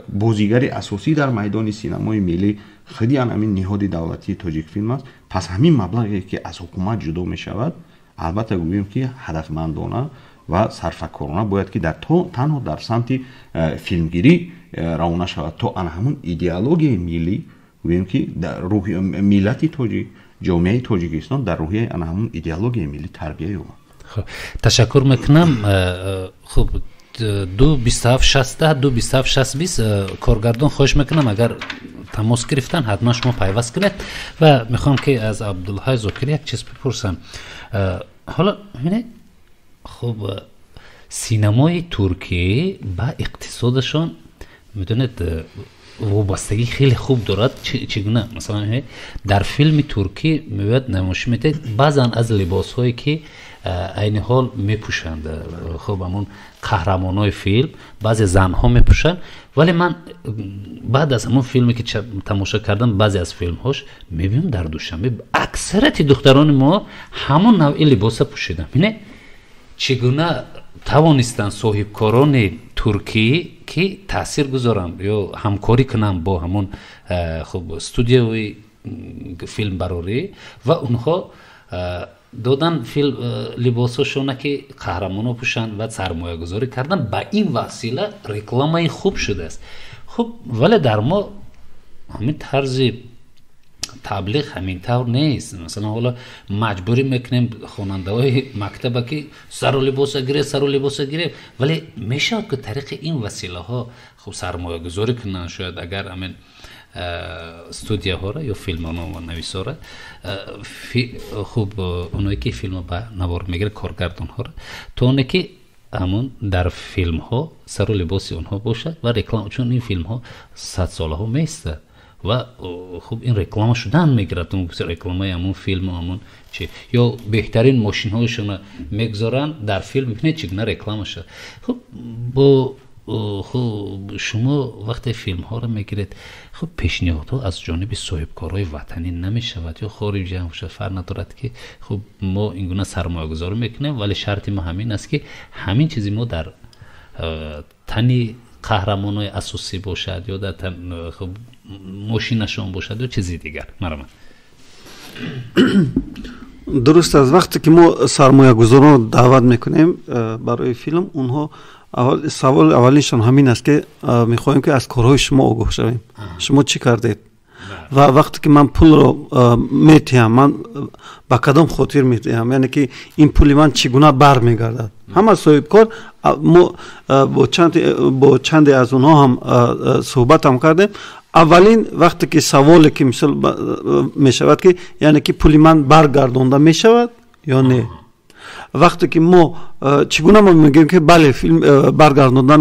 бозигари асосӣ дар майдони синамои миллӣ худи ҳамин ниҳоди давлатии тоҷикфилм аст. пас ҳамин маблағе ки аз ҳукумат ҷудо мешавад, албатта гӯем ки ҳадафмандона ва сарфакорона бояд ки танҳо дар самти филмгирӣ равона шавад, то ҳамун идеологияи миллӣ гӯем ки миллати тоҷик, ҷомеаи Тоҷикистон дар рӯҳияи ҳамун идеологияи миллӣ тарбия ёбад.
ташаккур мекунам. хуб, 22760 коргардон хоҳиш мекунам агар тамос гирифтан ҳатман шумо пайваст кунед ва мехоҳам ки аз Абдулҳай Зокирӣ як чиз бипурсам. ҳоло бинед, хуб, синамои туркӣ ба иқтисодашон медонед вобастагӣ хеле хуб дорад. чӣ гуна? масалан дар филми туркӣ меояд намоишӣ метавонед баъзан аз либосҳое ки айни ҳол мепӯшанд, хуб, ҳамон қаҳрамонои филм баъзе занҳо мепӯшанд, вале ман баъд аз ҳамон филме ки тамошо кардам баъзе аз филмҳош мебинам дар душанбе аксарияти духтарони мо ҳамон навъи либоса пӯшиданд. бинед чӣ гуна тавонистанд соҳибкорони туркӣ ки таъсир гузоранд ё ҳамкорӣ кунанд бо ҳамон хуб студияҳои филмбарорӣ ва унҳо додан либосошона ки қаҳрамонҳо пӯшанд ва сармоягузорӣ кардан ба ин васила рекламаи хуб шудааст. хуб вале дар мо ҳамин тарзи таблиғ ҳамин тавр нест. масалан ҳоло маҷбурӣ мекунем хонандаҳои мактаба ки сару либоса гирем, вале мешавад ки тариқи ин василаҳо хуб сармоягузорӣ кунанд. шояд агар ҳамин студияҳоро ё филмнависора хуб оное ки филмро ба навор мегирад коргардонҳоро то оне ки ҳамун дар филмҳо сару либоси онҳо бошад ва реклама, чун ин филмҳо 100 солаҳо меистад ва хуб ин реклама шудан мегирад. рекламаи ҳамун филму ҳамун чи ё беҳтарин мошинҳоишона мегузоранд дар филм, бибинед чӣ гуна реклама шуд. хуб бо шумо вақте филмҳоро мегиред, хуб пешниҳодҳо аз ҷониби соҳибкорҳои ватанӣ намешавад ё хориҷи ҳам бошад, фарқ надорад ки хуб мо ин гуна сармоягузорӣ мекунем, вале шарти мо ҳамин аст ки ҳамин чизи мо дар тани қаҳрамонои асосӣ бошад ё дар хуб мошинашон бошад ё чизи дигар. марамад
дуруст аст. вақте ки мо сармоягузорон даъват мекунем барои филм, онҳо саволи аввалиншон ҳамин аст ки мехоҳем ки аз корҳои шумо огоҳ шавем. шумо чӣ кардед? ва вақте ки ман пулро метиҳам, ман ба кадом хотир метиҳам, яъне ки ин пули ман чӣ гуна бармегардад. ҳама соҳибкор мо бо чанде аз онҳо ҳам суҳбатам кардем. аввалин вақте ки саволе ки мисол мешавад ки яъне ки пули ман баргардонда мешавад ё не. вақте ки мо чӣ гуна мо мегӯем ки бале филм баргардонда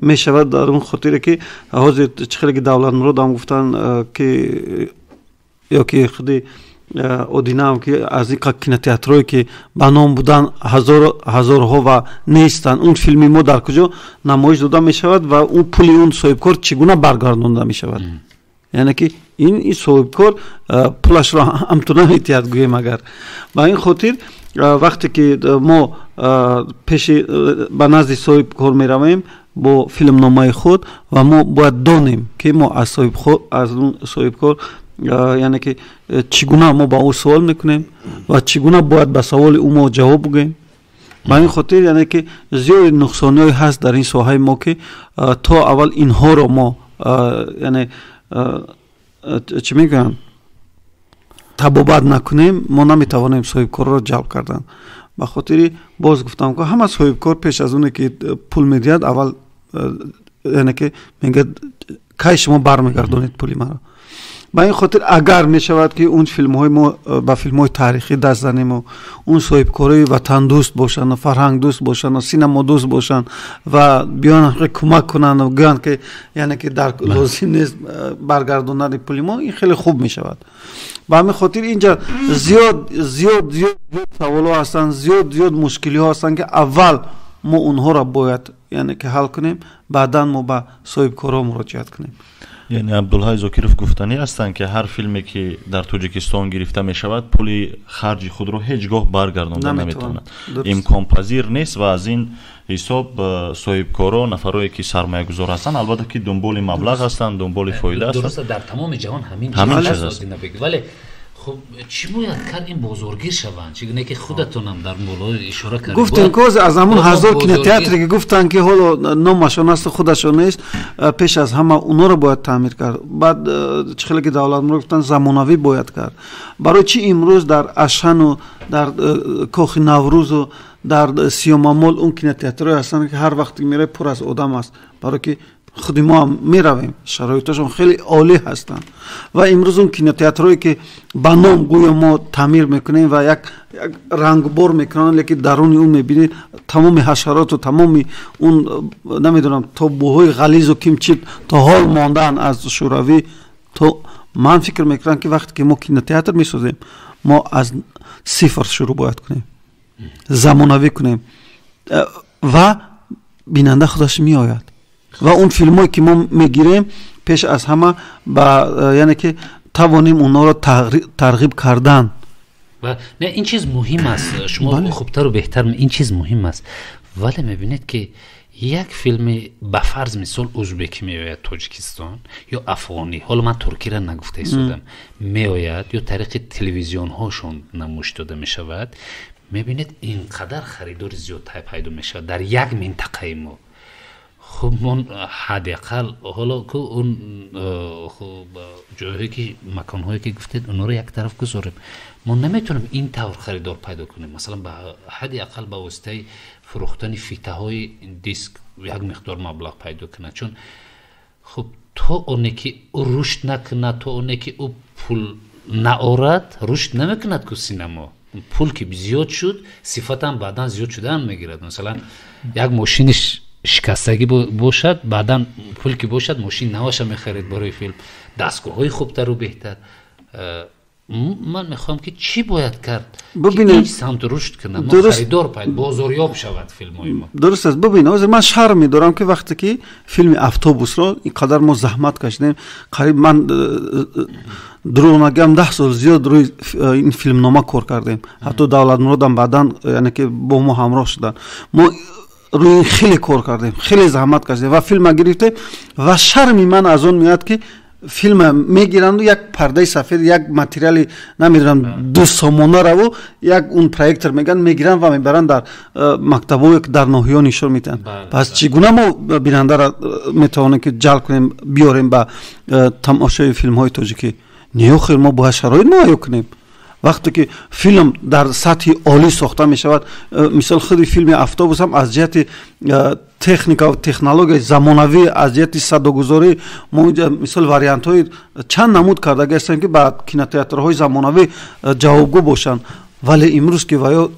мешавад дар он хотире ки ҳозир чӣ хеле ки давлатмуродам гуфтанд ки ё ки худи одинаам ки аз ин кинотеатрое ки ба ном будан ҳазорҳо ва нестанд, он филми мо дар куҷо намоиш дода мешавад ва он пули он соҳибкор чӣ гуна баргардонда мешавад. яъне ки ин соҳибкор пулашро ҳамту наметиҳад гӯем. агар ба ин хотир вақте ки мо пеши ба назди соҳибкор меравем бо филмномаи худ ва мо бояд донем ки мо аз соҳибкор яъне ки чӣ гуна мо ба ӯ савол мекунем ва чӣ гуна бояд ба саволи ӯ мо ҷавоб гӯем. ба ин хотир яъне ки зиёди нуқсониҳое ҳаст дар ин соҳаи мо ки то аввал инҳоро мо яъне чӣ мегӯянд табобат накунем, мо наметавонем соҳибкорро ҷалб кардан. ба хотири боз гуфтам ки ҳама соҳибкор пеш аз оне ки пул медиҳад аввал яъне ки мегӯяд кай шумо бармегардонед пули маро. ба ин хотир агар мешавад ки он филмҳои мо ба филмҳои таърихӣ даст занему, он соҳибкорои ватандӯст бошанд, фарҳангдӯст бошанд, синамодӯст бошанд ва биён кӯмак кунанд, гӯянд ки яъне ки дар лозим нест баргардондани пули мо, ин хеле хуб мешавад. ба ҳамин хотир инҷа зиёд саволҳо ҳастанд, зиёд мушкилиҳо ҳастанд ки аввал мо онҳоро бояд яъне ки ҳал кунем, баъдан мо ба соҳибкорҳо муроҷиат кунем.
яъне абдулҳай зокиров гуфтанӣ ҳастанд ки ҳар филме ки дар тоҷикистон гирифта мешавад пули харҷи худро ҳеҷ гоҳ баргардонда наметавонад, имконпазир нест ва аз ин ҳисоб соҳибкоро, нафарое ки сармоягузор ҳастанд, албатта ки дунболи маблағ ҳастанд, дунболи фоида ҳастанд.
дуруст дар тамоми ҷаҳон ҳамин чиз аст. вале хуб чӣ бояд кард ин бозоргир шаванд? чӣ гуна ки худатонам дар мавзӯъ ишора кардед.
гуфтем ки аз ҳамон ҳазор кинотеатре ки гуфтанд ки ҳоло номашон асту худашон нест, пеш аз ҳама онҳоро бояд таъмир кард. баъд чӣ хеле ки давлатмурод гуфтанд замонавӣ бояд кард. барои чӣ имрӯз дар ашану дар кохи наврӯзу дар сиёмамол он кинотеатрҳое ҳастанд ки ҳар вақте меравӣ пур аз одам аст, барое ки худи мо ҳам меравем, шароиташон хеле олӣ ҳастанд. ва имрӯз он кинотеатрҳое ки ба ном гӯё мо таъмир мекунем ва як рангбор мекунанд, лекин даруни он мебинед тамоми ҳашароту тамоми он намедонам тобуҳои ғализу кимчи то ҳол мондаанд аз шӯравӣ. то ман фикр мекунам ки вақте ки мо кинотеатр месозем, мо аз сифр шурӯъ бояд кунем, замонавӣ кунем ва бинанда худаш меояд. ва он филмҳое ки мо мегирем пеш аз ҳама ба яъне ки тавонем онҳоро тарғиб кардан.
не ин чиз муҳим аст. шумо хубтару беҳтар ин чиз муҳим аст. вале мебинед ки یک فیلم به فرض مثال ازبکی میآید توجیکستان یا افغانی، حالا من ترکی را نگفته ایستادم، میآید یا طریق تلویزیون هاشون نمایش داده می شود، میبینید اینقدر خریدار زیاد پیدا می شود در یک منطقه ما. خب من حداقل حالا که اون جایی که مکانهایی که گفتید اونا رو یک طرف گذاریم، ما نمیتونیم این طور خریدار پیدا کنیم. مثلا به حداقل به واسطه فروختن فیته های دیسک یک مقدار مبلغ پیدا کنه، چون خب تو اونی که او رشد نکنه، تو اونی که او پول نآورد رشد نمیکند که سینما. پول که زیاد شد صفت هم بعدا زیاد شده هم میگیرد. مثلا یک ماشینش شکستگی باشد، بعدا پول که باشد ماشین نوشه میخرید برای فیلم، دستگاه های خوبتر و بهتر. من میخوام که چی باید کرد که این سمت رشد کنه، ما خریدار باید بازاریاب شود فیلم های ما.
درست است. ببین من شرم میدارم که وقتی که فیلم اتوبوس رو اینقدر ما زحمت کشیدیم، قریب من درو نگم 10 سال زیاد روی این فیلم نامه کار کردیم، حتی دولت مراد هم بعداً یعنی که با ما همراه شدن، ما روی خیلی کار کردیم، خیلی زحمت کشیدیم و فیلم گرفتیم و شرمی من از اون میاد که فیلم میگیرند و یک پرده سفید، یک متریالی نمیدونم 2 سامانه رو یک اون پروژکتور میگن میگیرن و میبرن در مکتبایی که در ناحیه نشون میدن. پس چگونه ما بیننده را میتوانیم که جلب کنیم بیاریم به تماشای فیلم های تاجیکی؟ نه خیر، ما باید شرایط مهیا کنیم. وقتی که فیلم در سطح عالی ساخته می شود، مثال خود فیلم اتوبوس هم از جهت تکنیک و تکنولوژی زمانوی، از جهت صداگذاری ما مثال واریانت های چند نمود کرده هستند که بعد کینوتئاترهای زمانوی جوابگو باشند، ولی امروز که ویا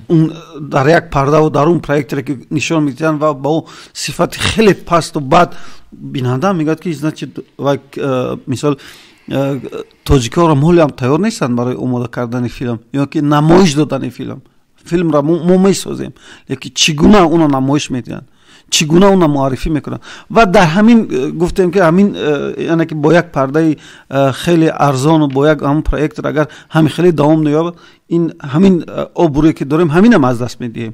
اون در یک پرده و در اون پروژکتور که نشان میدن و با صفت خیلی پست و بعد بیننده میگه که مثال تاجیک‌ها را مالی هم تیار نیستند برای آماده کردن فیلم یا که نمایش دادن فیلم را ما میسازیم، لیکن چگونه اونو نمایش میدن، چگونه اونو معرفی میکنن. و در همین گفتیم که همین یعنی که با یک پرده خیلی ارزان و با یک همون پروژکتور اگر همین خیلی دوام نیابد، این همین آبرویی که داریم همین هم از دست میدیم.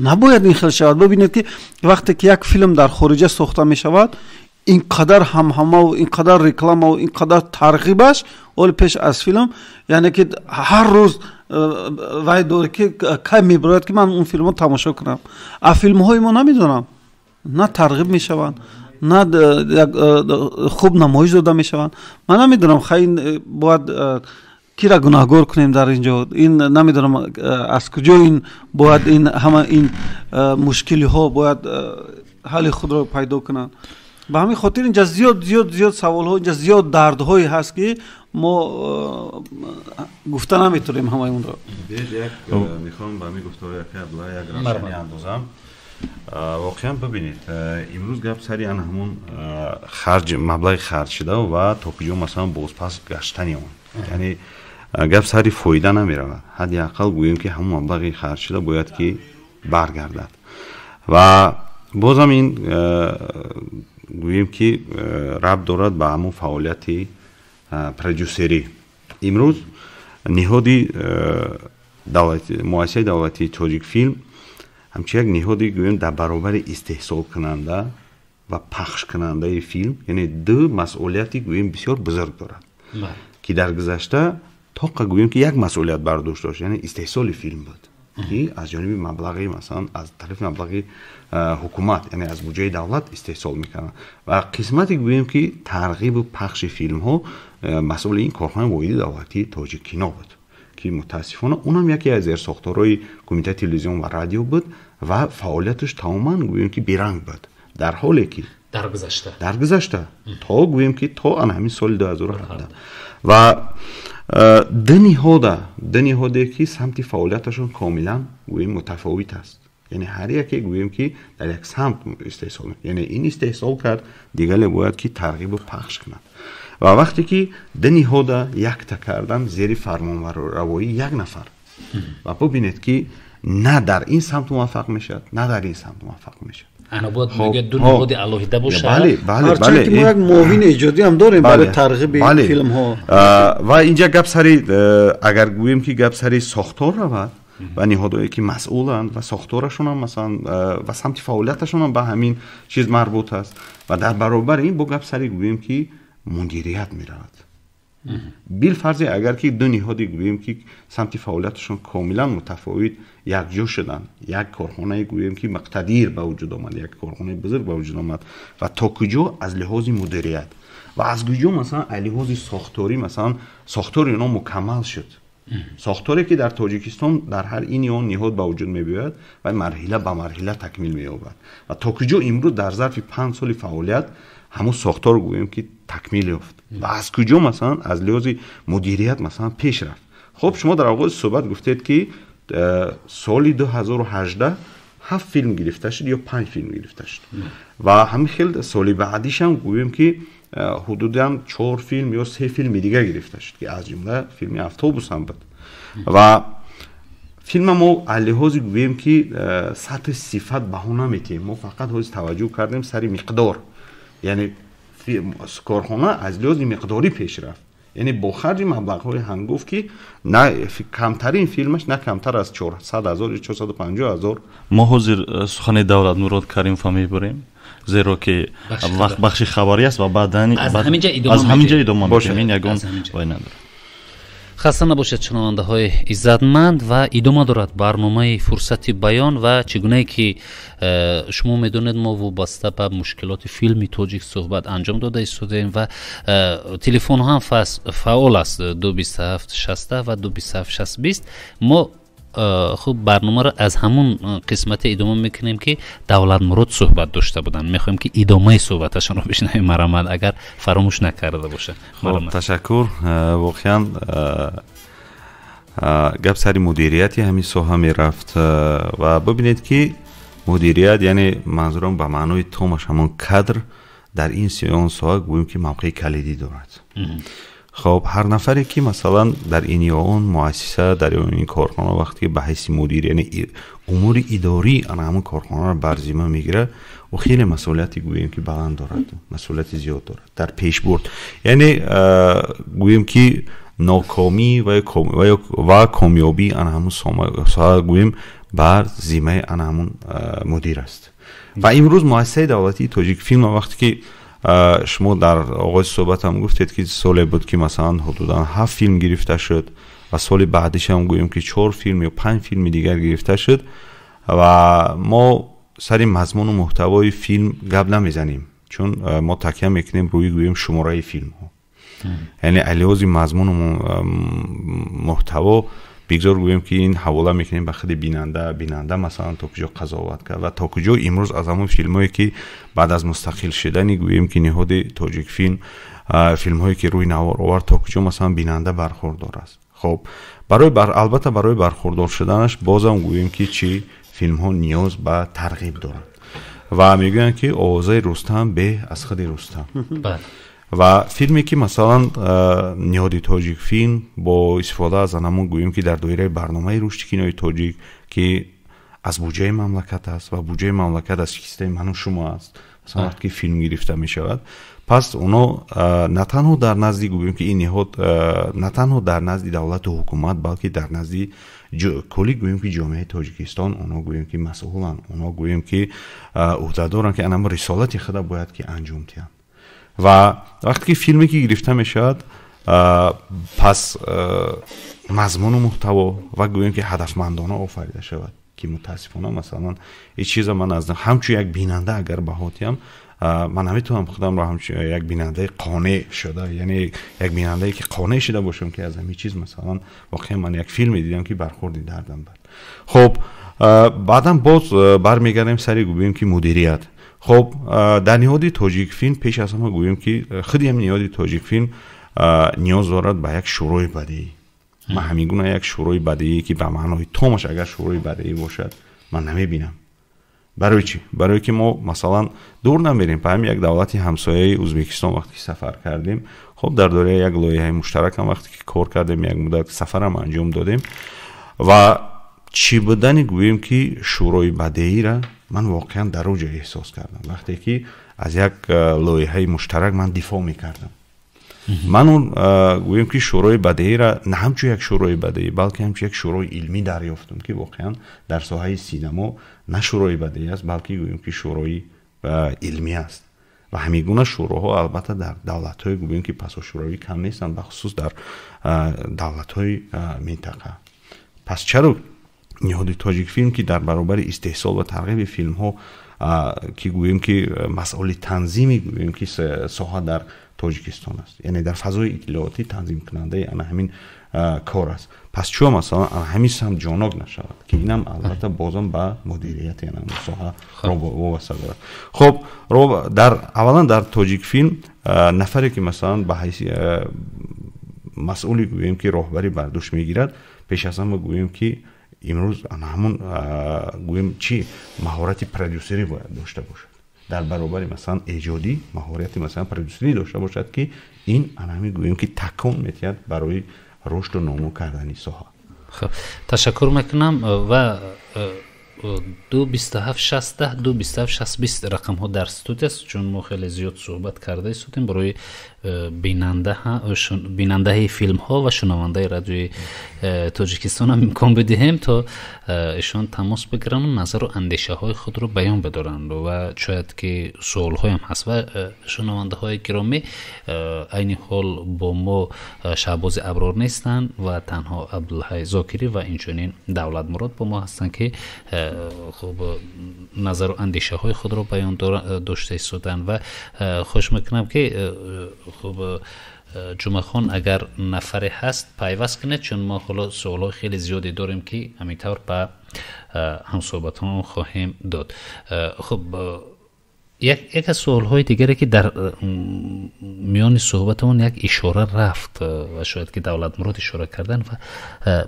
نباید این خیلی شود. ببینید که وقتی که یک فیلم در خارج ساخته میشود، اینقدر همه و اینقدر رکلام و اینقدر ترغیبش اول پیش از فیلم، یعنی که هر روز وای داره که کی میبرد که من اون فیلم رو تماشا کنم. از فیلم های ما نمیدونم نه ترغیب میشوند نه خوب نمایش داده میشوند. من نمیدونم خیلی باید کی را گناهگار کنیم در اینجا. این نمیدونم از کجا این باید این همه این مشکلی ها باید حل خود را پیدا کنند. به همین خاطر اینجا زیاد سوال ها، اینجا زیاد درد هایی هست که ما گفته نمیتونیم همه اون را.
میخوام به همین گفته های یک روشنی اندازم. واقعا ببینید امروز گپ سری ان همون خرج مبلغ خرج شده و تا کجا مثلا بازپس گشتنی اون، یعنی گپ سری فایده نمیرود. حداقل گوییم که همون مبلغ خرج شده باید که برگردد و بازم این گوییم که ربط دارد به همون فعالیت پرودوسری. امروز نهادی دولتی، مؤسسه دولتی تاجیک فیلم همچنین یک نهادی گوییم در برابر استحصال کننده و پخش کننده فیلم، یعنی دو مسئولیتی گوییم بسیار بزرگ دارد که در گذشته تا گوییم که یک مسئولیت برداشت داشت، یعنی استحصال فیلم بود که از جانب مبلغی مثلا از طرف مبلغی حکومت یعنی از بودجه دولت استحصال میکنن و قسمتی گوییم که ترغیب و پخش فیلم ها مسئول این کارخانه واحد دولتی تاجیک کینو بود که متاسفانه اونم یکی از زیرساختارهای کمیته تلویزیون و رادیو بود و فعالیتش تماما گوییم که بیرنگ بود، در حالی که در گذشته تا گوییم که تا همین سال 2017 و دو نهاده که سمت فعالیتشون کاملا گوییم متفاوت است. یعنی هر یکی گوییم که در یک سمت استحصال، یعنی این استحصال کرد دیگه باید که ترغیب و پخش کند و وقتی که دو نهاد یک تا کردن زیر فرمانروایی یک نفر و ببینید که نه در این سمت موفق میشد نه در این سمت موفق میشد.
انا باید میگه دو نهاد علاهیده باشه.
بله که ما یک معاون ایجادی هم داریم برای ترغیب فیلم ها.
و اینجا گپ سری اگر گوییم که گپ سری ساختار رود، و نهادهایی که مسئولند و ساختارشون هم مثلا و سمت فعالیتشون هم به همین چیز مربوط است و در برابر این با گپ سری گوییم که مدیریت میرود. بالفرض اگر که دو نهادی گوییم که سمت فعالیتشون کاملا متفاوت یکجا شدن، یک کارخانه گوییم که مقتدر به وجود آمد، یک کارخانه بزرگ به وجود آمد و تا کجا از لحاظ مدیریت و از کجا مثلا از لحاظ ساختاری مثلا ساختار اینا مکمل شد، ساختاری که در تاجیکستان در هر این یا نهاد به وجود می‌آید و مرحله به مرحله تکمیل می‌یابد و تا کجا امروز در ظرف 5 سال فعالیت همون ساختار گوییم که تکمیل یافت و از کجا مثلا از لحاظ مدیریت مثلا پیش رفت. خب شما در آغاز صحبت گفتید که سال 2018 7 فیلم گرفته شد یا 5 فیلم گرفته شد و همین خیلی سال بعدیش هم گوییم که حدوداً 4 فیلم یا 3 فیلم دیگه گرفته شد که از جمله فیلم اتوبوس هم بود و فیلم ما لحاظ گوییم که سطح صفت بها نمیتیم، ما فقط حاضر توجه کردیم سری مقدار، یعنی کارخانه از لحاظ مقداری پیش رفت، یعنی با خرج مبلغ‌های هنگفت که نه کمترین فیلمش نه کمتر از 400,000 یا 450,000.
ما حاضر سخن دولت مراد کریم فهمی بریم زیرا که بخش خبری است و بعدن
از همینجا ادامه
باشه این یگان وای نداره.
خسته نباشید شنونده های عزتمند و ادامه دارد برنامه فرصت بیان و چگونه که شما میدونید ما وابسته به مشکلات فیلمی تاجیک صحبت انجام داده ایستادیم و تلفن ها هم فعال است 227 60 و 227 60 ما خب برنامه را از همون قسمت ادامه میکنیم که دولت مراد صحبت داشته بودن، میخوایم که ادامه صحبتشون رو بشنویم مرحمت اگر فراموش نکرده باشه.
خب تشکر. واقعا گپ سری مدیریتی همین ساحه میرفت و ببینید که مدیریت یعنی منظورم به معنای تامش همون کادر در این ساحه گوییم که موقع کلیدی دارد. خب هر نفری که مثلا در این یا اون مؤسسه در این کارخانه وقتی به حیث مدیر یعنی امور اداری همون کارخانه رو بر ذمه میگیره و خیلی مسئولیتی گوییم که بلند دارد، مسئولیت زیاد دارد در پیش برد، یعنی گوییم که ناکامی و کامیابی همون ساحه گوییم بر ذمه همون مدیر است. و امروز مؤسسه دولتی تاجیک فیلم وقتی که شما در آغاز صحبت هم گفتید که سال بود که مثلا حدودا 7 فیلم گرفته شد و سال بعدش هم گوییم که 4 فیلم یا 5 فیلم دیگر گرفته شد و ما سر مضمون و محتوای فیلم گپ نمیزنیم چون ما تکیه میکنیم روی گوییم شماره فیلم ها، یعنی علاوه مضمون و محتوا بگذار گوییم که این حواله میکنیم به خود بیننده مثلا تا کجا قضاوت کرد و تا کجا امروز از همون فیلمایی که بعد از مستقل شدنی گوییم که نهاد تاجیک فیلم هایی که روی نوار آورد تا کجا مثلا بیننده برخوردار است. خب البته برای برخوردار شدنش بازم گوییم که چی فیلم ها نیاز به ترغیب دارند و میگن که آوازه رستم به از خود رستم. و فیلمی که مثلا نهاد تاجیک فیلم با استفاده از همون گوییم که در دایره برنامه رشد کینوی تاجیک که از بودجه مملکت است و بودجه مملکت از کیسه من و شما است مثلا وقتی فیلم گرفته می شود، پس اونا نه تنها در نزد گوییم که این نهاد نه تنها در نزد دولت و حکومت بلکه در نزد کلی گوییم که جامعه تاجیکستان اونا گوییم که مسئولن، اونا گوییم که عهده‌دارن که انما رسالت خود باید که انجام دهند و وقتی که فیلمی که گرفته میشد پس مضمون و محتوا و گوییم که هدفمندانه آفریده شود که متاسفانه مثلا این چیز من از همچون یک بیننده اگر بهاتیم من نمیتونم خودم رو همچون یک بیننده قانع شده، یعنی یک بیننده که قانع شده باشم که از همین چیز مثلا واقعا من یک فیلم دیدم که برخوردی دردم برد. خب بعدم باز برمیگردیم سری گوییم که مدیریت. خب در نهاد تاجیک فیلم پیش از همه گوییم که خودی هم نهاد تاجیک فیلم نیاز دارد به یک شورای بدیعی. من همیگونه یک شورای بدیعی که به معنای تامش اگر شورای بدیعی باشد من نمیبینم. برای چی؟ برای که ما مثلا دور نمیریم به هم یک دولت همسایه ازبکستان وقتی سفر کردیم، خب در دوره یک لایحه مشترک هم وقتی که کار کردیم یک مدت سفر هم انجام دادیم و چی بودن گوییم که شورای بدیعی را من واقعا در اوج احساس کردم وقتی که از یک لایحه مشترک من دفاع میکردم ман он гӯем ки шӯрои бадеира не ҳамчун як шӯрои бадеӣ балки ҳамчун як шӯрои илмӣ дарёфтам ки воқеан дар соҳаи синемо на шӯрои бадеӣ аст балки гӯем ки шӯрои илмӣ аст ва ҳамин гуна шӯроҳо албатта дар давлатҳои гӯем ки пасошӯравӣ кам нестанд бахусус дар давлатҳои минтақа. пас чаро ниҳоди тоҷикфилм ки дар баробари истеҳсол ва тарғиби филмҳо ки гӯем ки масъули танзими гӯем ки соҳа дар тоҷикистон аст, яъне дар фазои иттилоотӣ танзимкунандаи ана ҳамин кор аст. пас чӯ масалан ана ҳамин самт ҷонок нашавад ки инам албатта бозам ба мудирияти ана соҳа вобаста дорад. хоб аввалан дар тоҷикфилм нафаре ки масалан ба ҳайси масъули гӯем ки роҳбарӣ бар дӯш мегирад пеш аз ҳама гӯем ки имрӯз ана ҳамон гӯем чӣ маҳорати продюсерӣ бояд дошта бошад дар баробари масалан эҷодӣ маҳорати масалан продюсерӣ дошта бошад ки ин ана ҳамин гӯем ки такон метиҳад барои рушду номо кардани соҳа.
хуб ташаккур мекунам ва 22760 22760 рақамҳо дар студияст, чун мо хеле зиёд суҳбат карда истодем барои бинандаи филмҳо ва шунавандаи радиои тоҷикистон ҳам имкон бидиҳем то ишон тамос бигиранд, назару андешаҳои худро баён бидоранд ва шояд ки суолҳоям ҳаст. ва шунавандаҳои гиромӣ, айни ҳол бо мо Шаҳбози Аброр нестанд ва танҳо Абдулҳай Зокирӣ ва инчунин Давлатмурод бо мо ҳастанд ки хуб назару андешаҳои худро баён дошта истоданд ва хоҳиш мекунам ки хуб ҷумъахон агар нафаре ҳаст пайваст кунед, чун мо ҳоло суолҳои хеле зиёде дорем ки ҳаминтавр ба ҳамсуҳбатон хоҳем дод. хуб як аз суолҳои дигаре ки дар миёни суҳбатамон як ишора рафт ва шояд ки Давлатмурод ишора кардан ва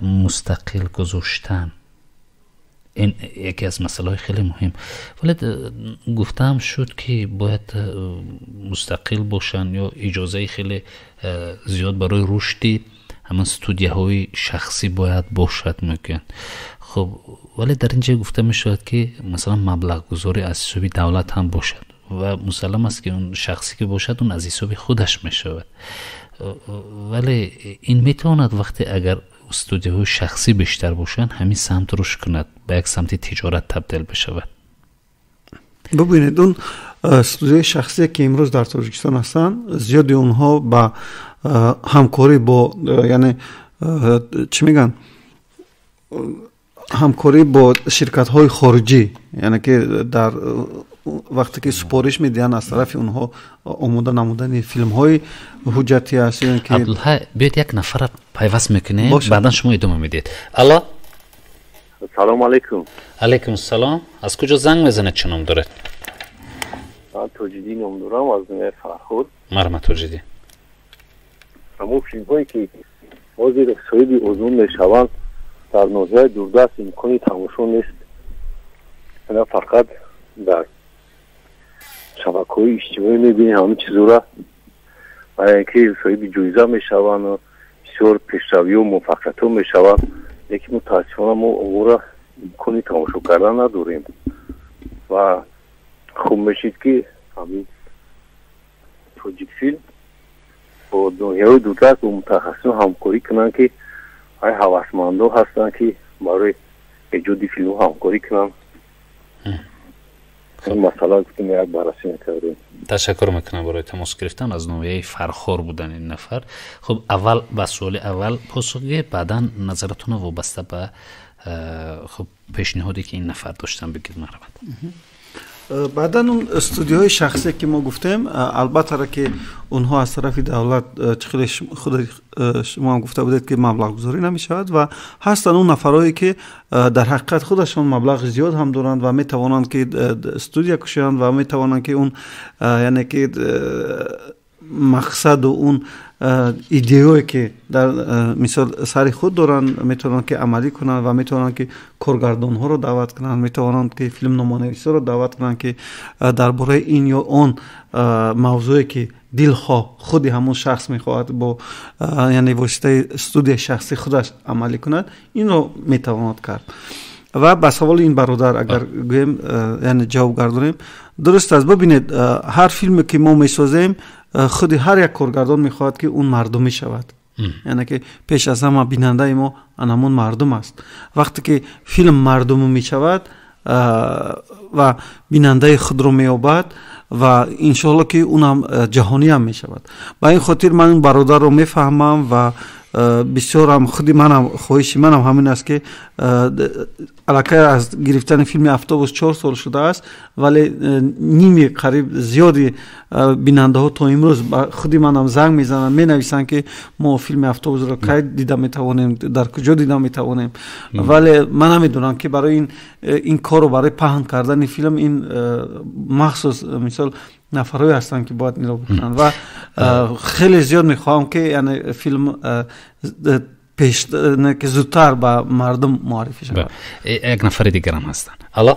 мустақил гузоштан ин яке аз масъалаҳои хеле муҳим, вале гуфтаам шуд ки бояд мустақил бошанд ё иҷозаи хеле зиёд барои рушди ҳамон студияҳои шахсӣ бояд бошад мумкин. хуб вале дар ин ҷо гуфта мешавад ки масалан маблағгузорӣ аз ҳисоби давлат ҳам бошад ва мусаллам аст ки он шахсӣ ки бошад он аз ҳисоби худаш мешавад, вале ин метавонад вақте агар студияҳои шахсӣ бештар бошанд ҳамин самт рушд кунад, ба як самти тиҷорат табдил бишавад.
бубинед он студияҳои шахсие ки имрӯз дар Тоҷикистон ҳастанд, зиёди онҳо ба ҳамкорӣ бо яъне чӣ мегӯянд ҳамкорӣ бо ширкатҳои хориҷӣ, яъне ки дар вақте ки супориш медиҳанд аз тарафи онҳо омода намудани филмҳои ҳуҷҷатӣ аст.
Абдулҳай биёд як нафара пайваст мекунем, баъдан шумо идома медиҳед. алло,
салому алайкум.
алайкум салом. аз куҷо занг мезанед, чӣ ном доред?
ман Тоҷиддин ном дорам, аз Дуняи Фархур.
марҳамат Тоҷиддин.
ҳамон филмҳое ки ҳозир соҳиби озмун мешаванд дар ноҳияи дурдаст имкони тамошо нест, ина фақат дар шабакаҳои иҷтимоӣ мебинем ҳамин чизора, ва ки соҳиби ҷоиза мешаванд, бисёр пешравиҳо муваффақиятҳо мешаванд, лекин мутаассифона мо онҳоро имкони тамошо кардан надорем ва хуб мешид ки ҳамин тоҷикфилм бо ноҳияҳои дурдаст бо мутахассисон ҳамкорӣ кунанд ки ҳай ҳавасмандон ҳастанд ки барои эҷоди филмҳо ҳамкорӣ кунанд. ин масъала гуфтем як баррасӣ мекардем.
ташаккур мекунам барои тамос гирифтан аз ноҳияи Фархор будан ин нафар. хуб аввал ба суоли аввал посух гӯед, баъдан назаратонро вобаста ба хуб пешниҳоде ки ин нафар доштан бигӯед. марҳамат.
баъдан он студияҳои шахсие ки мо гуфтем, албатта ки онҳо аз тарафи давлат хеле худ шумо ҳам гуфта будед ки маблағгузорӣ намешавад ва ҳастанд он нафарҳое ки дар ҳақиқат худашон маблағи зиёд ҳам доранд ва метавонанд ки студия кушоянд ва метавонанд ки он яъне ки мақсаду он идеое ки дар мисол сари худ доранд метавонанд ки амалӣ кунанд ва метавонанд ки коргардонҳоро даъват кунанд, метавонанд ки филмномонависоро даъват кунанд ки дар бораи ин ё он мавзӯе ки дилхоҳ худи ҳамон шахс мехоҳад бо яъне воситаи студияи шахси худаш амалӣ кунад, инро метавонад кард. ва ба саволи ин бародар агар гӯем яъне ҷавоб гардонем, дуруст аст. бибинед ҳар филме ки мо месозем خود هر یک کارگردان میخواهد که اون مردمی شود. یعنی که پیش از همه بیننده ما همون مردم است. وقتی که فیلم مردمی میشود و بیننده خود رو مییابد و انشالله که اونم جهانی هم میشود. با این خاطر من این برادر رو میفهمم و بسیار هم خودی منم خواهش منم همین است که علاقه از گرفتن فیلم افتابوس 4 سال شده است، ولی نیمی قریب زیادی بیننده ها تا امروز خودی منم زنگ میزنن می نویسن که ما فیلم افتابوس رو کی دیده میتوانیم، در کجا دیده میتوانیم، ولی من نمیدونم که برای این کار رو برای پهن کردن فیلم این مخصوص مثال نفرایی هستن که باید میرو بکنن و خیلی زیاد میخوام که یعنی فیلم پیش که زودتر به مردم معرفی شود.
یک نفر دیگر هم هستن. الو.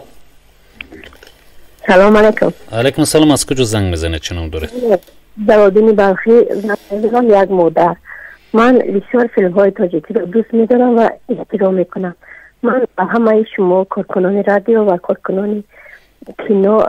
سلام علیکم.
علیکم السلام. از کجا زنگ میزنید؟ چه نام دارید؟
جوادین بلخی، زنگ یک مادر. من بسیار فیلم های تاجیکی رو دوست میدارم و احترام میکنم. من به همه شما کارکنان رادیو و کارکنان کینو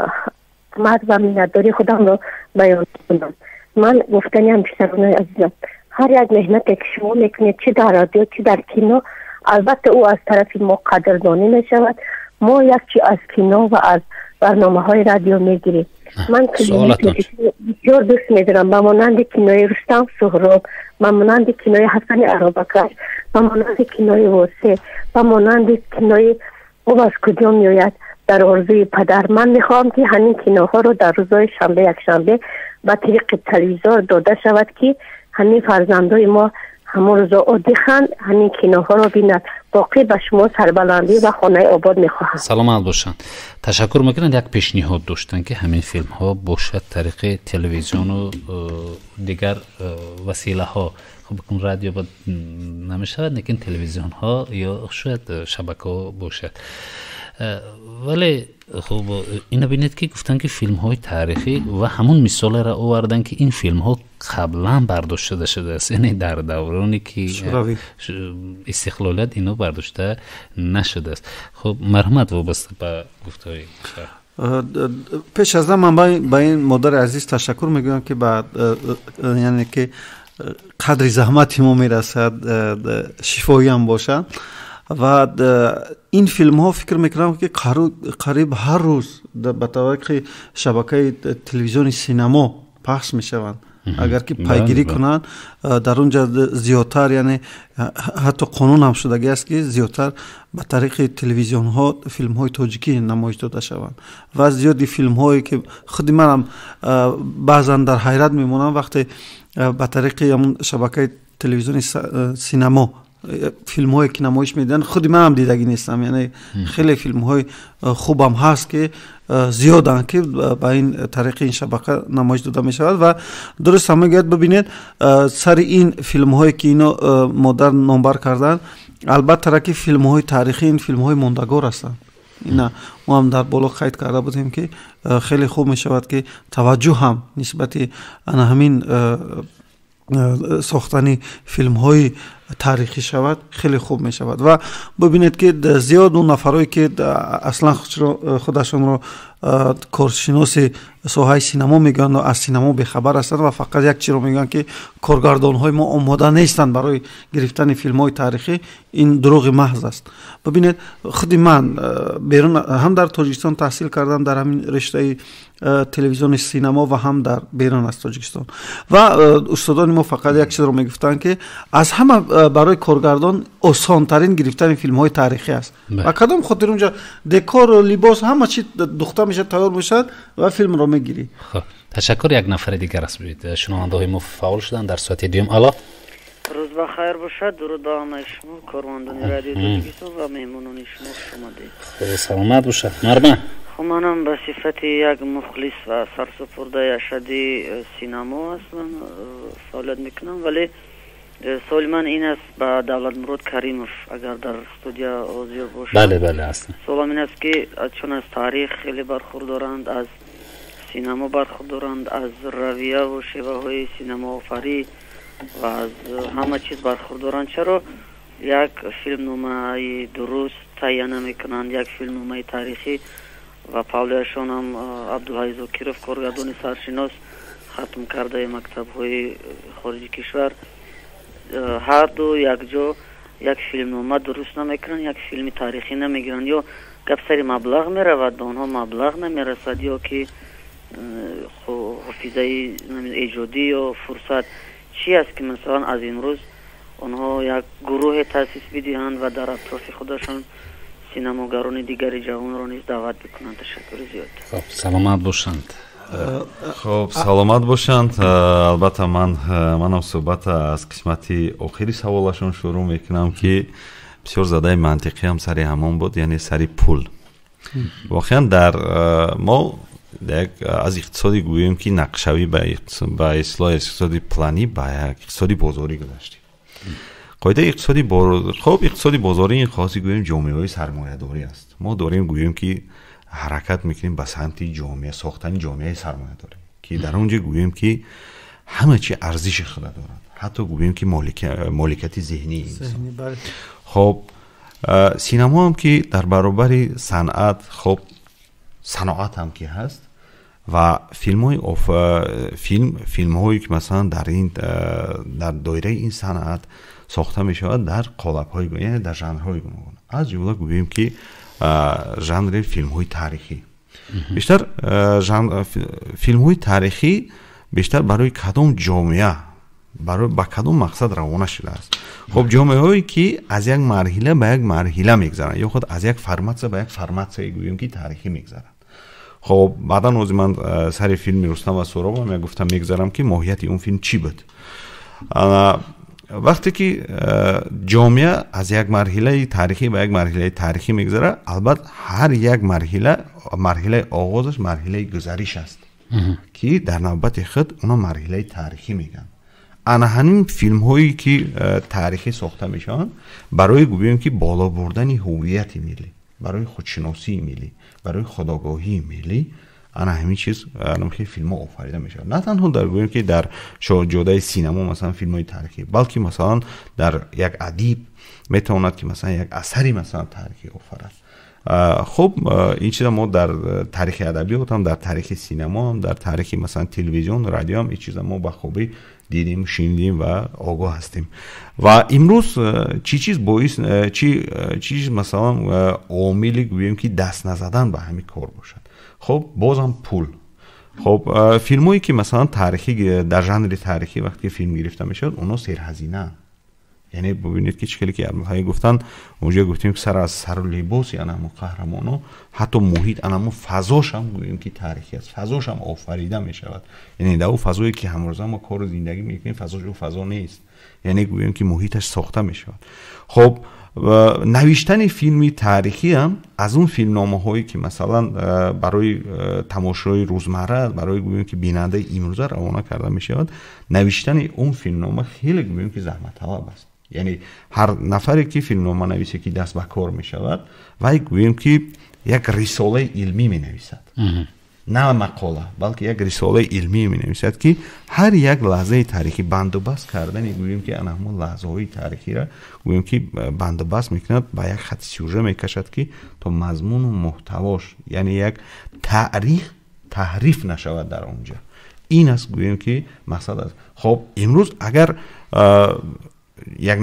مرد و مینداری خودم رو بیان کنم. من گفتنی هم پیشترانه عزیزم، هر یک مهنت که شما میکنید چه در رادیو چه در کینو، البته او از طرف ما قدردانی میشود. ما یک چی از کینو و از برنامه های رادیو میگیریم. من بسیار دوست میدارم، با مانند کینوی رستم سهراب، با مانند کینوی حسن عربکش، با مانند کینوی واسه، با مانند کینوی او از کجا میآید در آرزوی پدر. من میخوام که همین کینوها رو در روزهای شنبه یک شنبه با طریق تلویزیون داده شود که همین فرزندای ما همون روزا عادی خند همین کینوها رو بینند. باقی به شما سربلندی و خانه آباد میخواهم.
سلامت باشن. تشکر میکنم. یک پیشنهاد داشتن که همین فیلم ها باشد طریق تلویزیون و دیگر وسیله ها، خب بکن رادیو با نمیشود، لیکن تلویزیون ها یا شاید شبکه ها باشد. ولی خب اینا بینید که گفتن که فیلم های تاریخی و همون مثال را آوردن که این فیلم ها قبلا برداشته شده است، یعنی در دورانی که استقلالت اینو برداشته نشده است. خب مرحمت وابسته به گفتهای
پیش از من با این مادر عزیز تشکر میگویم که بعد یعنی که قدر زحمتی ما میرسد شفایی هم باشد و این فیلم ها فکر میکنم که قریب هر روز به طریق شبکه تلویزیون سینما پخش میشوند. اگر که پیگیری کنن در اونجا زیادتر، یعنی حتی قانون هم شدگی است که زیادتر به طریق تلویزیون ها فیلم های تاجیکی نمایش داده شوند و زیادی فیلم هایی که خود منم بعضا در حیرت میمونم وقتی به طریق شبکه تلویزیون سینما فیلم هایی که نمایش میدن خود من هم دیدگی نیستم. یعنی خیلی فیلم های خوبم هست که زیادن که با این طریق این شبکه نمایش داده می شود و درست هم میگید. ببینید سر این فیلم هایی که اینو مادر نامبر کردن، البته ترکی فیلم های تاریخی این فیلم های موندگار هستن. اینا ما هم در بالا قید کرده بودیم که خیلی خوب می شود که توجه هم نسبت همین ساختنی فیلم های تاریخی شود خیلی خوب می شود و ببینید که زیاد اون نفرایی که اصلا خودشون رو کارشناس ساحه سینما میگن و از سینما بیخبر هستند و فقط یک چیز رو میگن که کارگردان های ما آماده نیستند برای گرفتن فیلم های تاریخی. این دروغ محض است. ببینید خود من بیرون هم در تاجیکستان تحصیل کردم در همین رشته تلویزیون سینما و هم در بیرون از تاجیکستان و استادان ما فقط یک چیز رو میگفتن که از همه برای کارگردان آسان ترین گرفتن فیلم های تاریخی است و کدام خاطر اونجا دکور و لباس همه چی دختر میشه تیار میشد و فیلم رو میگیری.
خب تشکر. یک نفر دیگر است بید شنونده های ما فعال شدن در ساعت دیوم. الو.
روز بخیر باشد. درود به همه شما کارمندان رادیو تاجیکستان و مهمانان شما خوش آمدید.
سلامت باشد. مرحبا.
خب منم به صفت یک مخلص و سرسپرده اشدی سینما هستم فعالیت میکنم، ولی سوال من این است به دولت مراد کریمов اگر در استودیو حاضر باشد.
بله هستم.
سوالم این است که چون از تاریخ خیلی برخوردارند، از سینما برخوردارند، از رویه و شیوه های سینما آفری و از همه چیز برخوردارند، چرا یک فیلم نامه درست تهیه نمیکنند، یک فیلم نامه تاریخی و پاولشان هم عبدالحی زاکیروف کارگردان سرشناس хатм кардаи мактабҳои хориҷи кишвар ҳар ду якҷо як филмнома дуруст намекунанд, як филми таърихӣ намегиранд, ё гап сари маблағ меравад, ба онҳо маблағ намерасад, ё ки ҳофизаи эҷодӣ ё фурсат чӣ аст ки масалан аз имрӯз онҳо як гурӯҳе таъсис бидиҳанд ва дар атрофи худашон синамогарони дигари ҷавонро низ даъват бикунанд. Ташаккури зиёд.
Хоб, саломат бошанд.
خب سلامت باشند. البته منم صحبت از قسمت آخری سوالشون شروع میکنم که بسیار زده منطقی هم سری همون بود، یعنی سری پول. واقعا در ما از اقتصادی گوییم که نقشوی به اصلاح اقتصادی پلانی به اقتصادی بازاری گذاشتیم. قاعده اقتصادی بازاری این خاصی گوییم جامعه های سرمایه‌داری است. ما داریم گوییم که حرکت میکنیم به سمت جامعه ساختن جامعه سرمایه‌داری که در اونجا گوییم که همه چی ارزش خود دارد، حتی گوییم که مالکیت ذهنی انسان. خب سینما هم که در برابر صنعت، خب صنعت هم که هست و فیلم هایی که مثلا در دایره این صنعت ساخته می شود در قالب های گوناگون، یعنی در ژانرهای گوناگون. از جمله گوییم که ژانر فیلم های تاریخی. بیشتر فیلم های تاریخی بیشتر برای کدام جامعه، برای با کدام مقصد روانه شده است. خب جامعه هایی که از یک مرحله به یک مرحله میگذرند یا خود از یک فرمت به یک فرمت گوییم که تاریخی میگذرند. خب بعدا روزی من سر فیلم رستم و سهراب هم گفتم میگذرم که ماهیت اون فیلم چی بود. وقتی که جامعه از یک مرحله تاریخی به یک مرحله تاریخی میگذره، البته هر یک مرحله آغازش مرحله گذریش است که در نوبت خود اونا مرحله تاریخی میگن. همین فیلم هایی که تاریخی ساخته میشن برای گوییم که بالا بردن هویت ملی، برای خودشناسی ملی، برای خودآگاهی ملی، همین چیز که فیلم ها آفریده میشه. نه تنها در گوییم که در جدای سینما مثلا فیلم های تاریخی، بلکه مثلا در یک ادیب میتواند که مثلا یک اثری مثلا تاریخی آفرد. خب این چیزا ما در تاریخ ادبیات هم، در تاریخ سینما هم، در تاریخ مثلا تلویزیون، رادیو هم این چیزا ما به خوبی دیدیم، شنیدیم و آگاه هستیم. و امروز چی مثلا عاملی گوییم که دست نزدن به همین کار باشد. خب بازم پول. خب فیلمایی که مثلا تاریخی در ژانر تاریخی وقتی فیلم گرفته میشد اونا سرهزینه، یعنی ببینید که چکلی که های گفتن اونجا گفتیم که سر از سر و لباس، یعنی همون قهرمانو حتی محیط همون فضاش هم گوییم که تاریخی است، فضاش هم آفریده می شود. یعنی در اون فضایی که همروزه ما کار و زندگی میکنیم فضاش اون فضا نیست، یعنی گوییم که محیطش ساخته می شود. خب نوشتن فیلمی تاریخی هم از اون فیلمنامه هایی که مثلا برای تماشای روزمره، برای گوییم که بیننده امروزه روانه کرده می شود، نوشتن اون فیلمنامه خیلی گوییم که زحمت طلب است. یعنی هر نفری که فیلمنامه نویسه که دست به کار می شود و گوییم که یک رساله علمی می نویسد، نه مقاله بلکه یک رساله علمی می نویسد که هر یک لحظه تاریخی بندوبست کردن، گوییم که همون لحظه های تاریخی را گوییم که بندوبست میکند، با یک خط سوژه میکشد که تا مضمون و محتواش، یعنی یک تحریف نشود در اونجا. این است گوییم که مقصد است. خب امروز اگر یک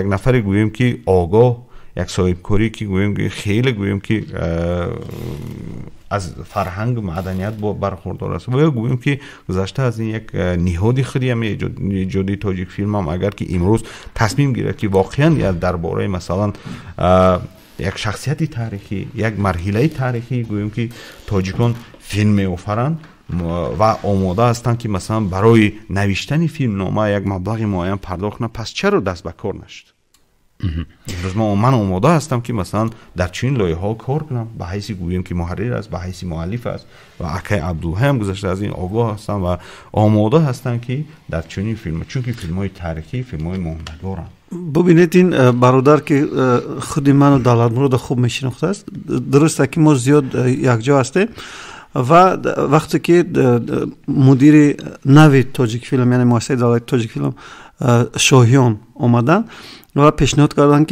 نفر گوییم که آگاه، یک صاحب کاری که گوییم که خیلی گوییم که از فرهنگ و مدنیت برخوردار است و یا گوییم که گذشته از این یک نهادی خودی هم ایجادی تاجیک فیلم هم اگر که امروز تصمیم گیرد که واقعا درباره مثلا یک شخصیت تاریخی، یک مرحله تاریخی گوییم که تاجیکان فیلم می‌آفرند و آماده هستند که مثلا برای نوشتن فیلم نامه یک مبلغ معین پرداخت کنند، پس چرا دست به کار نشد؟ امروز من آماده هستم که مثلا در چین لایه ها کار کنم، به حیث گوییم که محرر است، به حیث مؤلف است و اکای عبدالله هم گذشته از این آگاه هستن و آماده هستن که در چنین فیلم، چون که فیلم های تاریخی فیلم های ماندگارن.
ببینید این برادر که خود منو دلال مراد خوب میشناخته است، درسته که ما زیاد یک جا هستیم و وقتی که مدیر نوی تاجیک فیلم یعنی مؤسسه دولت تاجیک فیلم شاهیان آمدن و پیشنهاد کردن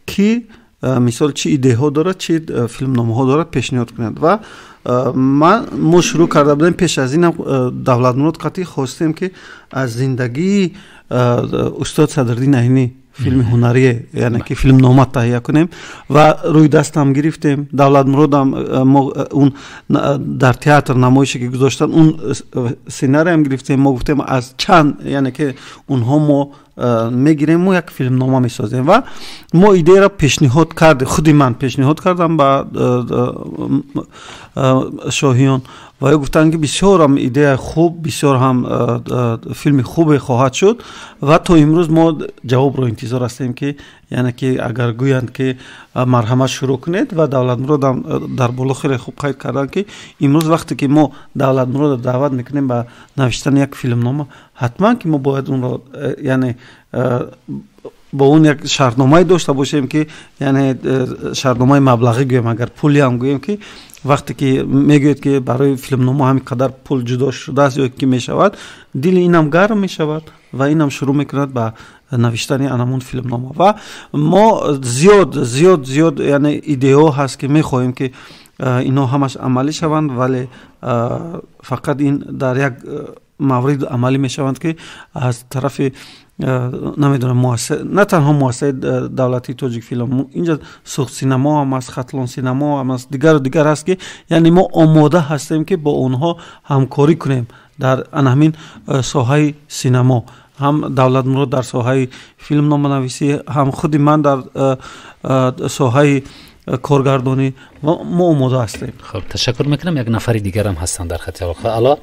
که мисол чӣ идеаҳо дорад, чӣ филмномаҳо дорад пешниҳод кунад. Ва мо шурӯъ карда будем, пеш аз инам Давлатмурод қатъӣ хостем ки аз зиндагии устод Садриддин Аинӣ филми ҳунарие, яъне ки филмнома таҳия кунем ва рӯйдастам гирифтем. Давлатмуродам он дар театр намоише ки гузоштан, он сценариям гирифтем. Мо гуфтем аз чанд, яъне ки онҳо мо мегирем, мо як филмнома месозем ва мо идеяро пешниҳод кардем. Худи ман пешниҳод кардам ба шоҳиён ва ё гуфтанд ки бисёр ҳам идея хуб, бисёр ҳам филми хубе хоҳад шуд ва то имрӯз мо ҷавобро интизор ҳастем ки яъне ки агар гӯянд ки марҳамат шурӯъ кунед. Ва Давлатмуродам дар боло хеле хуб қайд карданд ки имрӯз вақте ки мо Давлатмуродро даъват мекунем ба навиштани як филмнома, ҳатман ки мо бояд онро яъне با اون یک شرطنامه داشته باشیم که یعنی شرطنامه مبلغی گویم، اگر پولی هم گویم که وقتی که میگوید که برای فیلمنامه همین قدر پول جدا شده است یا که میشود، دل اینم گرم میشود و اینم شروع میکند به نوشتن انمون فیلمنامه. و ما زیاد یعنی ایده ها هست که میخواهیم که اینا همش عملی شوند، ولی فقط این در یک مورد عملی میشوند که از طرف نمیدونم مؤسسه، نه تنها مؤسسه دولتی تاجیک فیلم، اینجا سوخت سینما هم است، خطلان سینما هم است، دیگر هست که یعنی ما آماده هستیم که با اونها همکاری کنیم در همین ساحه سینما. هم دولتمرود در ساحه فیلمنامه نویسی، هم خود من در ساحه کارگردانی ما آماده هستیم.
خب تشکر میکنم. یک نفر دیگر هم هستن در خط تلفن. الو.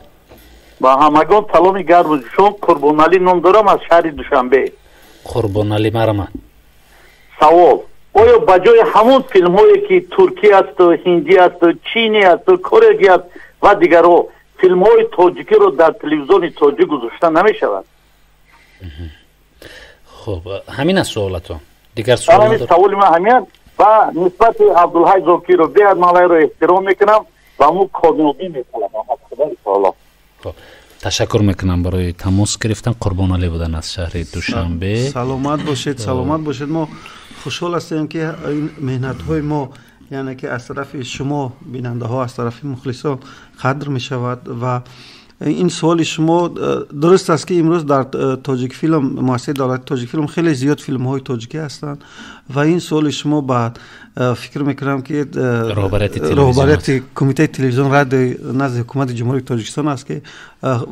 با همگان سلامی گرم. شما قربان علی نام دارم از شهر دوشنبه.
قربان علی مرحبا.
سوال: آیا بجای همون فیلم هایی که ترکی است و هندی است و چینی است و کره‌ای است و دیگرها، فیلم های تاجیکی رو در تلویزیون تاجیک گذاشته نمی شود؟
خب همین است سوالتون. دیگر سوال
ندارم. سوال من همین و نسبت عبدالحی زاکی رو بیاد مالای رو احترام میکنم و مو کامیابی میکنم.
خب تشکر میکنم برای تماس گرفتن. قربان علی بودن از شهر دوشنبه.
سلامت باشید. ما خوشحال هستیم که این مهنت های ما یعنی که از طرف شما بیننده ها، از طرف مخلصان قدر می شود. و این سوال شما درست است که امروز در تاجیک فیلم، مؤسسه دولتی تاجیک فیلم خیلی زیاد فیلم های تاجیکی هستند و این سوال شما بعد فکر میکنم که رهبریت کمیته تلویزیون رادیو نزد حکومت جمهوری تاجیکستان است که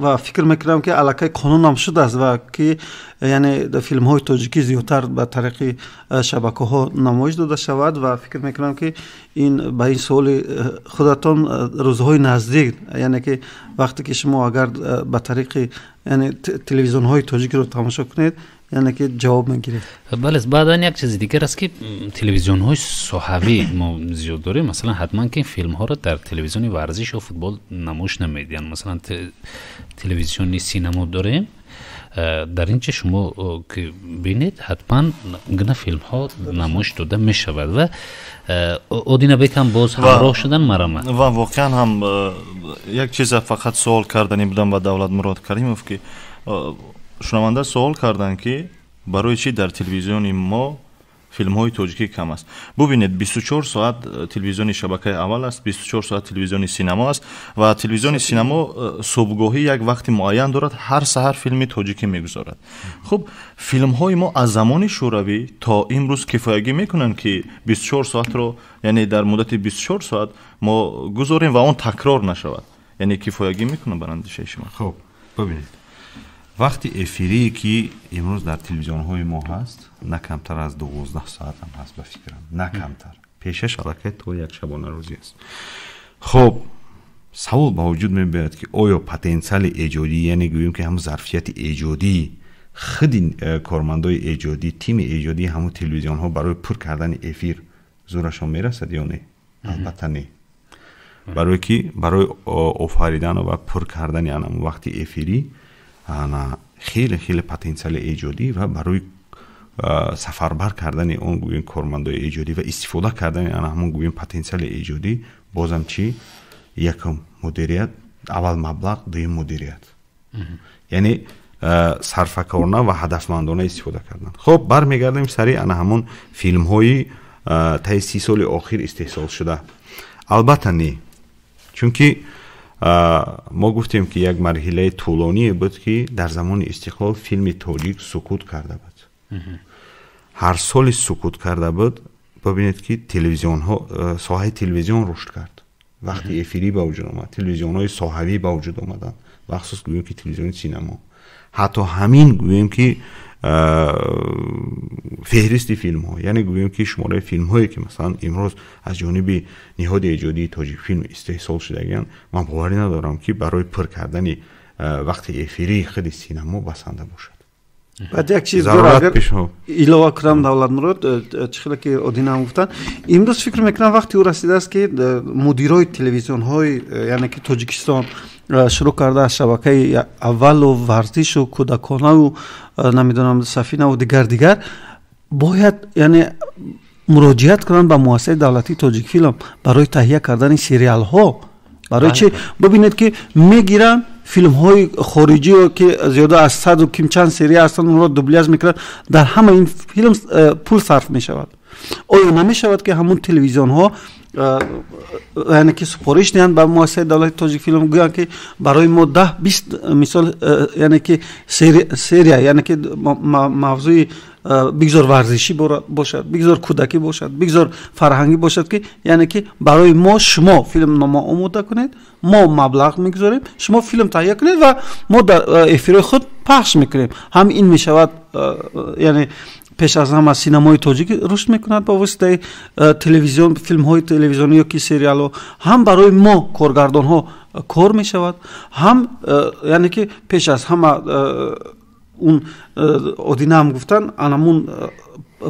و فکر میکنم که علاقه قانون هم شده است و که یعنی فیلم های تاجیکی زیادتر به طریق شبکه ها نمایش داده شود و فکر میکنم که این با این سوال خودتان روزهای نزدیک، یعنی که وقتی که شما اگر به طریق یعنی تلویزیون های تاجیکی رو تماشا کنید یعنی که جواب میگیرید.
بله. بعدا یک چیز دیگر است که تلویزیون های صحوی ما زیاد داریم. مثلا حتما که فیلم ها رو در تلویزیون ورزش و فوتبال نمایش نمیدن. مثلا تلویزیون سینما داریم. در اینجا شما که بینید حتما گونه فیلم ها نمایش داده می شود و اودینا بیکم باز همراه شدن مرامت.
و واقعا هم یک چیز فقط سوال کردنی بودم با دولتمراد کریموف که شنونده سوال کردن که برای چی در تلویزیون ما فیلم های تاجیکی کم است. ببینید 24 ساعت تلویزیون شبکه اول است، 24 ساعت تلویزیون سینما است و تلویزیون سینما صبحگاهی یک وقت معین دارد، هر سحر فیلم تاجیکی میگذارد. خب فیلم های ما از زمان شوروی تا امروز کفایگی میکنن که 24 ساعت رو یعنی در مدت 24 ساعت ما گذاریم و اون تکرار نشود. یعنی کفایگی میکنن بر اندیشه شما.
خب ببینید وقتی افیری که امروز در تلویزیون های ما هست نه کمتر از 12 ساعت هم هست به فکرم، نه کمتر. پیشش علاقه تو یک شبانه روزی است. خب سوال با وجود میباید که آیا پتانسیل ایجادی، یعنی گوییم که هم ظرفیت ایجادی خود کارمندای ایجادی، تیم ایجادی همون تلویزیون ها برای پر کردن افیر زورشان میرسد یا نه؟ البته نه. برای کی؟ برای آفریدن و پر کردن همون وقتی افیری خیلی پتانسیل ایجادی و برای سفربر کردن اون گوییم کارمندای ایجادی و استفاده کردن همون گوییم پتانسیل ایجادی بازم چی؟ یکم مدیریت، اول مبلغ، دوم مدیریت. یعنی صرفه‌کارانه و هدفمندانه استفاده کردن. خب برمیگردیم سریع همون فیلم های таи 30 соли охир истеҳсол шуда. албатта не, чунки мо гуфтем ки як марҳилаи тӯлоние буд ки дар замони истиқлол филми тоҷик сукут карда буд. ҳар соли сукут карда буд. бибинед ки телевизионҳо, соҳаи телевизион рушд кард. вақти эфирӣ ба вуҷуд омад, телевизионҳои соҳавӣ ба вуҷуд омаданд, махсус гӯем ки телевизиони синамо. ҳатто ҳамин гӯем ки феҳристи филмҳо, яъне гӯем ки шумораи филмҳое ки масалан имрӯз аз ҷониби ниҳоди эҷодии тоҷикфилм истеҳсол шудагиянд, ман боварӣ надорам ки барои пур кардани вақти эфирии худи синамо басанда бошад.
بعد یک چیز اگر ایلوا کنم دولت مراد چخیلی که آدینام گفتن امروز فکر میکنم وقتی او رسیده است که مدیرای تلویزیون های یعنی که تاجیکستان شروع کرده از شبکه اول و ورزش و کودکانه و نمیدونم سفینه و دیگر باید یعنی مراجعت کنند به مؤسسه دولتی تاجیک فیلم برای تهیه کردن سریال ها. برای چی؟ ببینید که میگیرن فیلم های خارجی که زیاده از 100 و کم چند سری هستند اون را دوبلیاژ میکنند، در همه این فیلم پول صرف میشود. آیا نمیشود که همون تلویزیون ها یعنی که سفارش دهند به مؤسسه دولتی تاجیک فیلم گویند که برای ما 10-20 مثال یعنی که سری یعنی که موضوع بگذار ورزشی باشد، بگذار کودکی باشد، بگذار فرهنگی باشد که یعنی که برای ما شما فیلم نما آماده کنید، ما مبلغ میگذاریم، شما فیلم تهیه کنید و ما در افیر خود پخش میکنیم. هم این میشود یعنی پیش از همه سینمای تاجیک رشد میکند با واسطه تلویزیون، فیلم های تلویزیونی یا کی سریال ها، هم برای ما کارگردان ها کار میشود، هم یعنی که پیش از همه اون آدینه هم گفتن انمون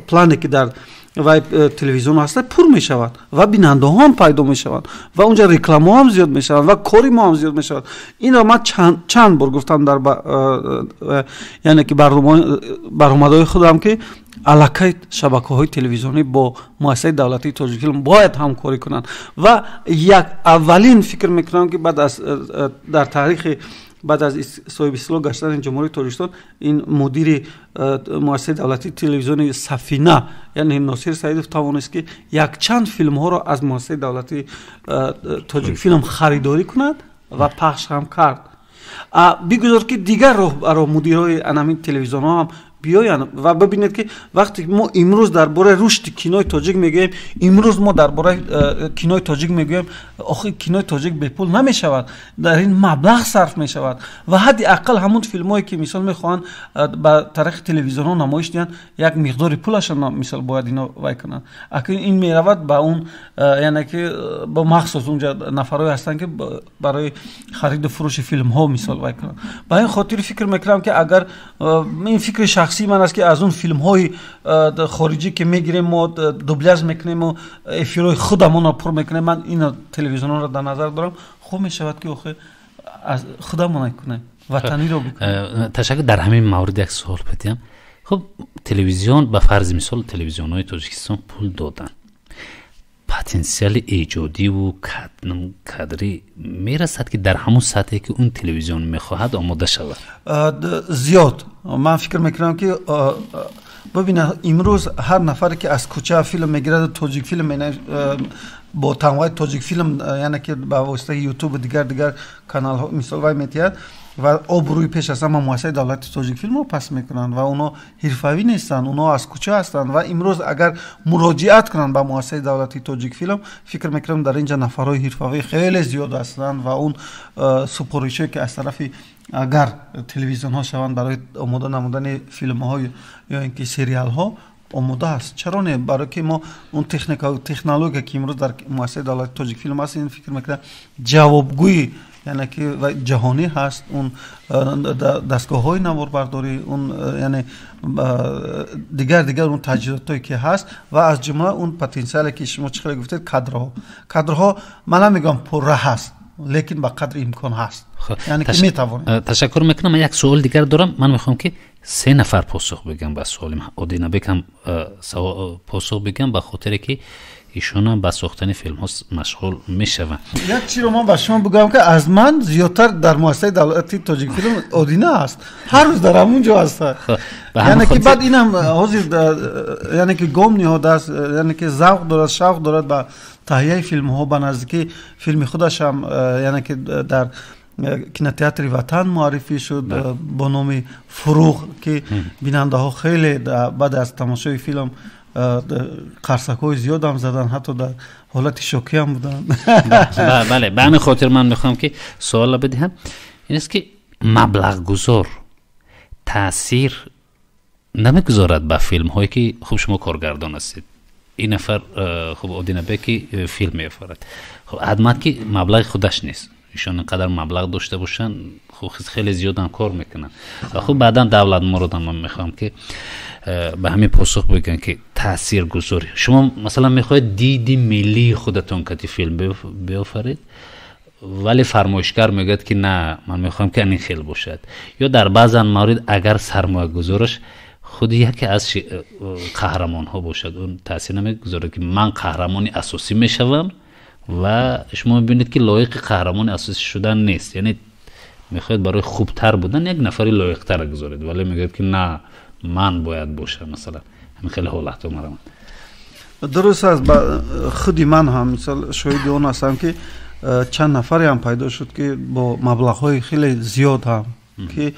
پلانی که در و تلویزیون هست پر می شود و بیننده ها هم پیدا می شود و اونجا رکلام ها هم زیاد می شود و کاری ما هم زیاد می شود. این را من چند بار گفتم در یعنی که برنامه‌های خودم که علاقه شبکه های تلویزیونی با مؤسسه دولتی تاجیک فیلم باید همکاری کنند و یک اولین فکر میکنم که بعد از در تاریخ بعد از صاحب اصلاح گشتن جمهوری تاجیکستان این مدیر مؤسسه دولتی تلویزیون سفینه یعنی ناصر سعیدov توانست که یک چند فیلم ها را از مؤسسه دولتی تاجیک فیلم خریداری کند و پخش هم کرد. بگذار که دیگر رو مدیرای انمین تلویزیون ها هم بیاین و ببینید که وقتی ما امروز درباره رشد کینوی تاجیک میگیم، امروز ما درباره کینوی تاجیک میگیم، آخه کینوی تاجیک به پول نمیشود، در این مبلغ صرف میشود و حد اقل همون فیلمایی که مثال میخوان با طریق تلویزیون ها نمایش دهند یک مقدار پولش مثال باید اینا وای کنند. اگه این میرود با اون یعنی که با مخصوص اونجا نفرایی هستن که برای خرید و فروش فیلم ها مثال وای کنند. با این خاطر فکر میکنم که اگر این فکر شخصی من است که از اون فیلم های خارجی که میگیریم ما دوبلیاژ میکنیم و افیرای خودمون رو پر میکنیم، من این تلویزیون رو در نظر دارم، خوب میشود که از خودمون کنیم وطنی رو بکنیم.
تشکر. در همین مورد یک سوال پدیم. خب تلویزیون به فرض مثال تلویزیون های تاجیکستان پول دادن، پتانسیل ایجادی و کادری میرسد که در همون سطحی که اون تلویزیون میخواهد آماده شود؟
زیاد. من فکر میکنم که ببینه امروز هر نفری که از کوچه فیلم میگیره تاجیک فیلم با تنوع تاجیک فیلم یعنی که با واسطه یوتیوب و دیگر کانال ها مثال وای میتید و آبروی پیش از همه مؤسسه دولتی تاجیک فیلم رو پس میکنند و اونا حرفه‌ای نیستن، اونا از کوچه هستند و امروز اگر مراجعت کنند به مؤسسه دولتی تاجیک فیلم فکر میکنم در اینجا نفرای حرفه‌ای خیلی زیاد هستند و اون سپارشی که از طرف اگر تلویزیون ها شوند برای آماده نمودن فیلم های یا اینکه سریال ها آماده است. چرا نه؟ برای که ما اون تکنولوژی که امروز در مؤسسه دولتی تاجیک فیلم هست این فکر میکنم جوابگوی یعنی که جهانی هست، اون دستگاه های نواربرداری، اون یعنی دیگر اون تجهیزاتی که هست و از جمله اون پتانسیلی که شما چخیلی گفتید کادرها من نمیگم پره هست لیکن به قدر امکان هست. یعنی که میتوانید.
تشکر میکنم. من یک سوال دیگر دارم. من میخوام که 3 نفر پاسخ بگم به سوال من. آدینه بگم پاسخ بگم به خاطر که ایشون هم با ساختن فیلم ها مشغول میشوند.
یک چیز رو من با شما بگم که از من زیادتر در مؤسسه دولتی تاجیک فیلم آدینه است، هر روز در همونجا هست. یعنی که بعد اینم حاضر یعنی که گم نهاده است، یعنی که ذوق دارد، شوق دارد با تهیه فیلم ها. به نزدیکی فیلم خودش هم یعنی که در کینوتئاتر وطن معرفی شد با نام فروغ که بیننده ها خیلی بعد از تماشای فیلم قرصک‌های زیاد هم زدن، حتی در حالت شوکی هم بودن.
بله به همین خاطر من میخوام که سوال بدهم، این است که مبلغ گذار تاثیر نمیگذارد به فیلم هایی که خب شما کارگردان هستید، این نفر خب آدینه بکی فیلم میفرد، خب حتما که مبلغ خودش نیست، ایشون اینقدر مبلغ داشته باشن خب خیلی زیاد هم کار میکنن. خب بعدا دولت مورد من میخوام که به همین پاسخ بگن که تأثیر گذاری شما مثلا میخواید دیدی ملی خودتون که فیلم بیافرید ولی فرمایشگر میگه که نه من میخوام که این خیلی باشد، یا در بعضی موارد اگر سرمایه گذارش خود یکی از قهرمان ها باشد اون تأثیر نمیگذاره که من قهرمانی اساسی میشوم و شما میبینید که لایق قهرمان اساسی شدن نیست، یعنی میخواید برای خوبتر بودن یک نفری لایق‌تر گذارید ولی میگه که نه من باید باشم. مثلا همین خیلی حالت اومدم.
درست است. خودی من هم مثلا شاهد اون هستم که چند نفری هم پیدا شد که با مبلغ‌های خیلی زیاد هم که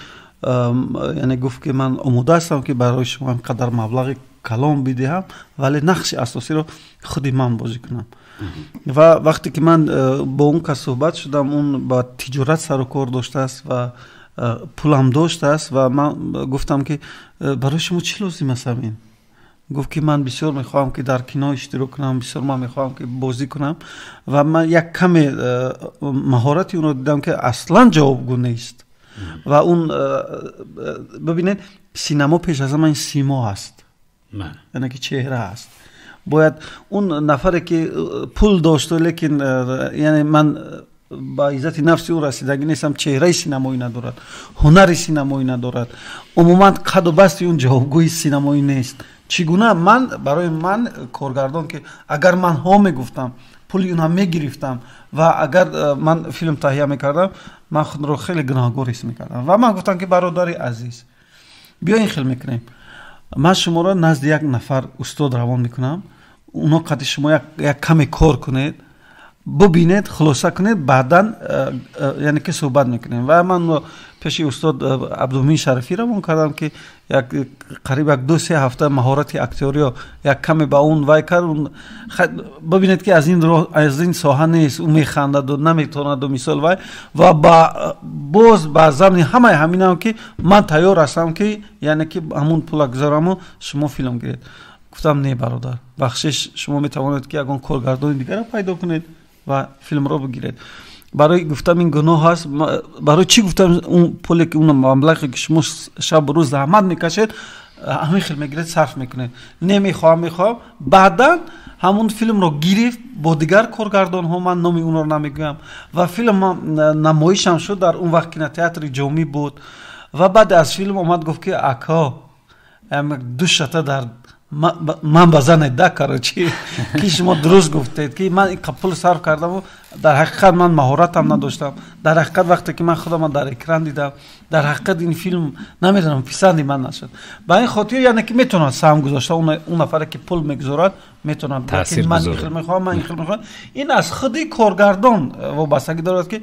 یعنی گفت که من آماده هستم که برای شما اینقدر مبلغ کلام بدهم ولی نقش اساسی رو خودی من بازی کنم. و وقتی که من با اون که صحبت شدم اون با تجارت سر و کار داشته است و پولم داشته است و من گفتم که برای شما چی لازم است این؟ گفت که من بسیار میخوام که در کینو اشتراک کنم، بسیار من میخوام که بازی کنم و من یک کم مهارتی اون رو دیدم که اصلا جوابگو نیست و اون ببینید سینما پیش از همه سیما هست، یعنی که چهره هست. باید اون نفری که پول داشته لیکن یعنی من با عزت نفسی او رسیدگی نیستم، چهره سینمایی ندارد، هنر سینمایی ندارد، عموما قد و بسط اون جوابگوی سینمایی نیست. چگونه من برای من کارگردان که اگر من ها میگفتم پولی اونها میگرفتم و اگر من فیلم تهیه میکردم من خود رو خیلی گناهکار حس میکردم و من گفتم که برادر عزیز بیا این خیلی میکنیم، من شما را نزد یک نفر استاد روان میکنم، اونا قد شما یک کمی کار کنید ببینید خلاصه کنید بعداً یعنی که صحبت میکنیم. و من پیش استاد عبدالمین شریفی روان کردم که یک قریب یک 2-3 هفته مهارت اکتوری یک کمی با اون وای کرد. ببینید که از این ساحه نیست، اون میخندد و نمیتواند و مثال وای و باز با زمین همه همینم که من تیار هستم که یعنی که همون پول گذارم و شما فیلم گیرید. گفتم نه برادر، بخشش شما میتوانید که اگه کارگردان دیگر پیدا کنید و فیلم رو بگیرید. برای گفتم این گناه هست. برای چی گفتم اون پولی که اون مبلغی که شما شب و روز زحمت میکشید همین خیلی میگیرید صرف میکنید. میخوام بعدا همون فیلم رو گرفت با دیگر کارگردان ها، من نامی اون رو نمیگم و فیلم نمایش هم شد در اون وقت کینوتئاتر جامی بود و بعد از فیلم اومد گفت که اکا 2 شتا در من بزن دکر چی که شما درست گفتید که من این پول صرف کردم و در حقیقت من مهارتم نداشتم. در حقیقت وقتی که من خودم در اکران دیدم در حقیقت این فیلم نمیدونم پسندی من نشد. با این خاطر یعنی که میتونن سهم گذاشته اون نفری که پول میگذارد میتونن تاثیر من این خیلی میخوام من این خیلی میخوام. این از خودی کارگردان وابستگی دارد که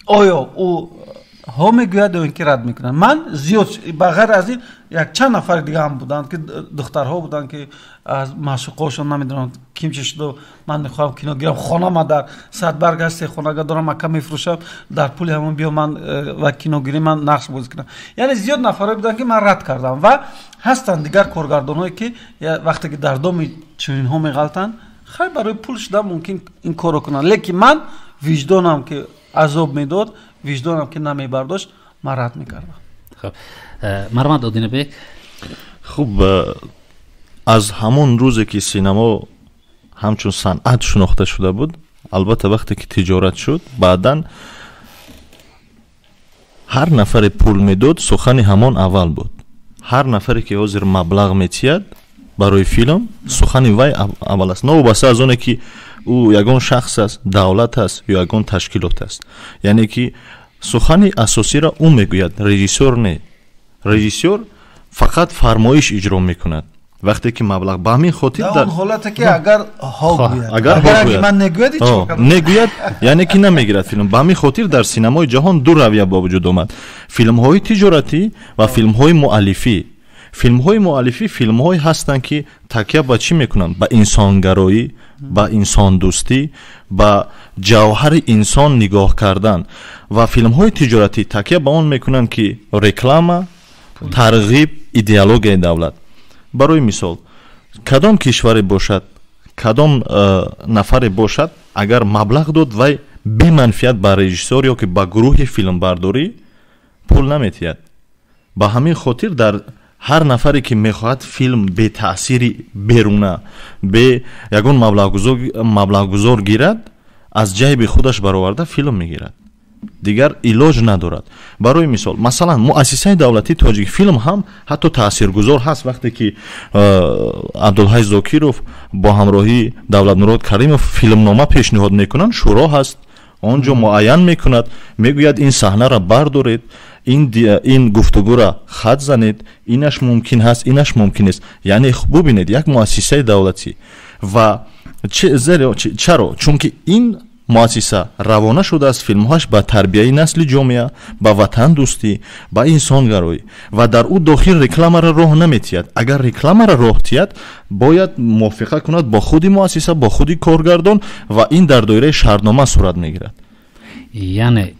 آیا او ها میگوید و اینکه رد میکنن. من زیاد بغیر از این یک چند نفر دیگه هم بودن که دخترها بودن که از معشوقاشون نمیدونن کیم چه شده من میخوام کینو گیرم خانه ما در صد برگ هستی خانه دارم مکه میفروشم در پول همون بیا من و کینو گیری من نقش بازی کنم. یعنی زیاد نفرها بودن که من رد کردم و هستن دیگر کارگردانایی که وقتی که در دام چنین ها میغلطن خیلی برای پول شده ممکن این کارو کنن، لیکن من وجدانم که عذاب میداد وجدانم که نمیبرداشت من رد میکردم.
خب مرمد آدینه بیک
خب از همون روزی که سینما همچون صنعت شناخته شده بود البته وقتی که تجارت شد بعدن هر نفر پول میداد سخن همان اول بود. هر نفری که حاضر مبلغ میتید барои филм сухани вай аввал аст новобаста аз оне ки ӯ ягон шахс аст давлат аст ё ягон ташкилот аст яъне ки сухани асосиро ӯ мегӯяд режиссёр не режиссёр фақат фармоиш иҷро мекунад вақте ки маблағ ба ҳамин хотир
дар он ҳолате ки агар
негӯяд яъне ки намегирад филм ба ҳамин хотир дар синамои ҷаҳон ду равия ба вуҷуд омад филмҳои тиҷоратӣ ва филмҳои муаллифӣ филмҳои муаллифӣ филмҳое ҳастанд ки такя ба чӣ мекунанд ба инсонгароӣ ба инсондӯстӣ ба ҷавҳари инсон нигоҳ кардан ва филмҳои тиҷоратӣ такя ба он мекунанд ки реклама тарғиб идеологияи давлат барои мисол кадом кишваре бошад кадом нафаре бошад агар маблағ дод вай беманфиат ба режиссёр ё ки ба гурӯҳи филмбардорӣ пул наметиҳад ба ҳамин хотир дар ҳар нафаре ки мехоҳад филм бетаъсири беруна бе ягон маблағгузор гирад аз ҷайби худаш бароварда филм мегирад дигар илоҷ надорад барои мисол масалан муассисаи давлатии тоҷикфилм ҳам ҳатто таъсиргузор ҳаст вақте ки абдулҳай зокиров бо ҳамроҳии давлатмурод каримов филмнома пешниҳод мекунанд шуро ҳаст он ҷо муайян мекунад мегӯяд ин саҳнаро бардоред ин гуфтугӯра хат занед инаш мумкин ҳаст инаш мумкин нест яъне бубинед як муассисаи давлатӣ ва чаро чунки ин муассиса равона шудааст филмҳояш ба тарбияи насли ҷомеа ба ватандӯстӣ ба инсонгароӣ ва дар ӯ дохил рекламаро роҳ наметиҳад агар рекламаро роҳ диҳад бояд мувофиқа кунад бо худи муассиса бо худи коргардон ва ин дар доираи шартнома сурат мегирад
яъне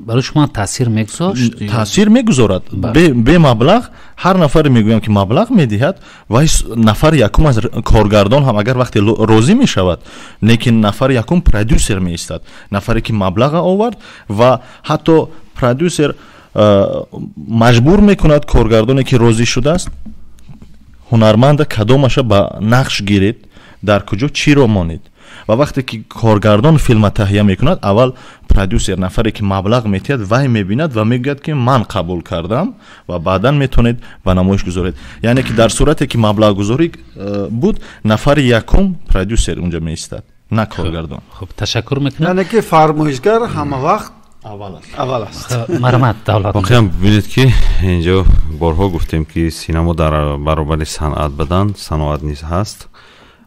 барои шумо таъсир мегузошт
таъсир мегузорад бе маблағ ҳар нафаре мегӯям ки маблағ медиҳад вай нафари якум аз коргардон ҳам агар вақте розӣ мешавад лекин нафари якум продюсер меистад нафаре ки маблаға овард ва ҳатто продюсер маҷбур мекунад коргардоне ки розӣ шудааст ҳунарманда кадомаша ба нақш гиред дар куҷо чиро монед ва вақте ки коргардон филма таҳия мекунад аввал продюсер нафаре ки маблағ метиҳад вай мебинад ва мегӯяд ки ман қабул кардам ва баъдан метавонед ба намоиш гузоред яъне ки дар сурате ки маблағгузорӣ буд нафари якум продюсер унҷо меистад на коргардон
хуб ташаккур мекунам
яъне ки фармоишгар ҳама вақт аввал аст
марҳамат давлат
воқеан бибинед ки инҷо борҳо гуфтем ки синамо дар баробари санъат будан саноат низ ҳаст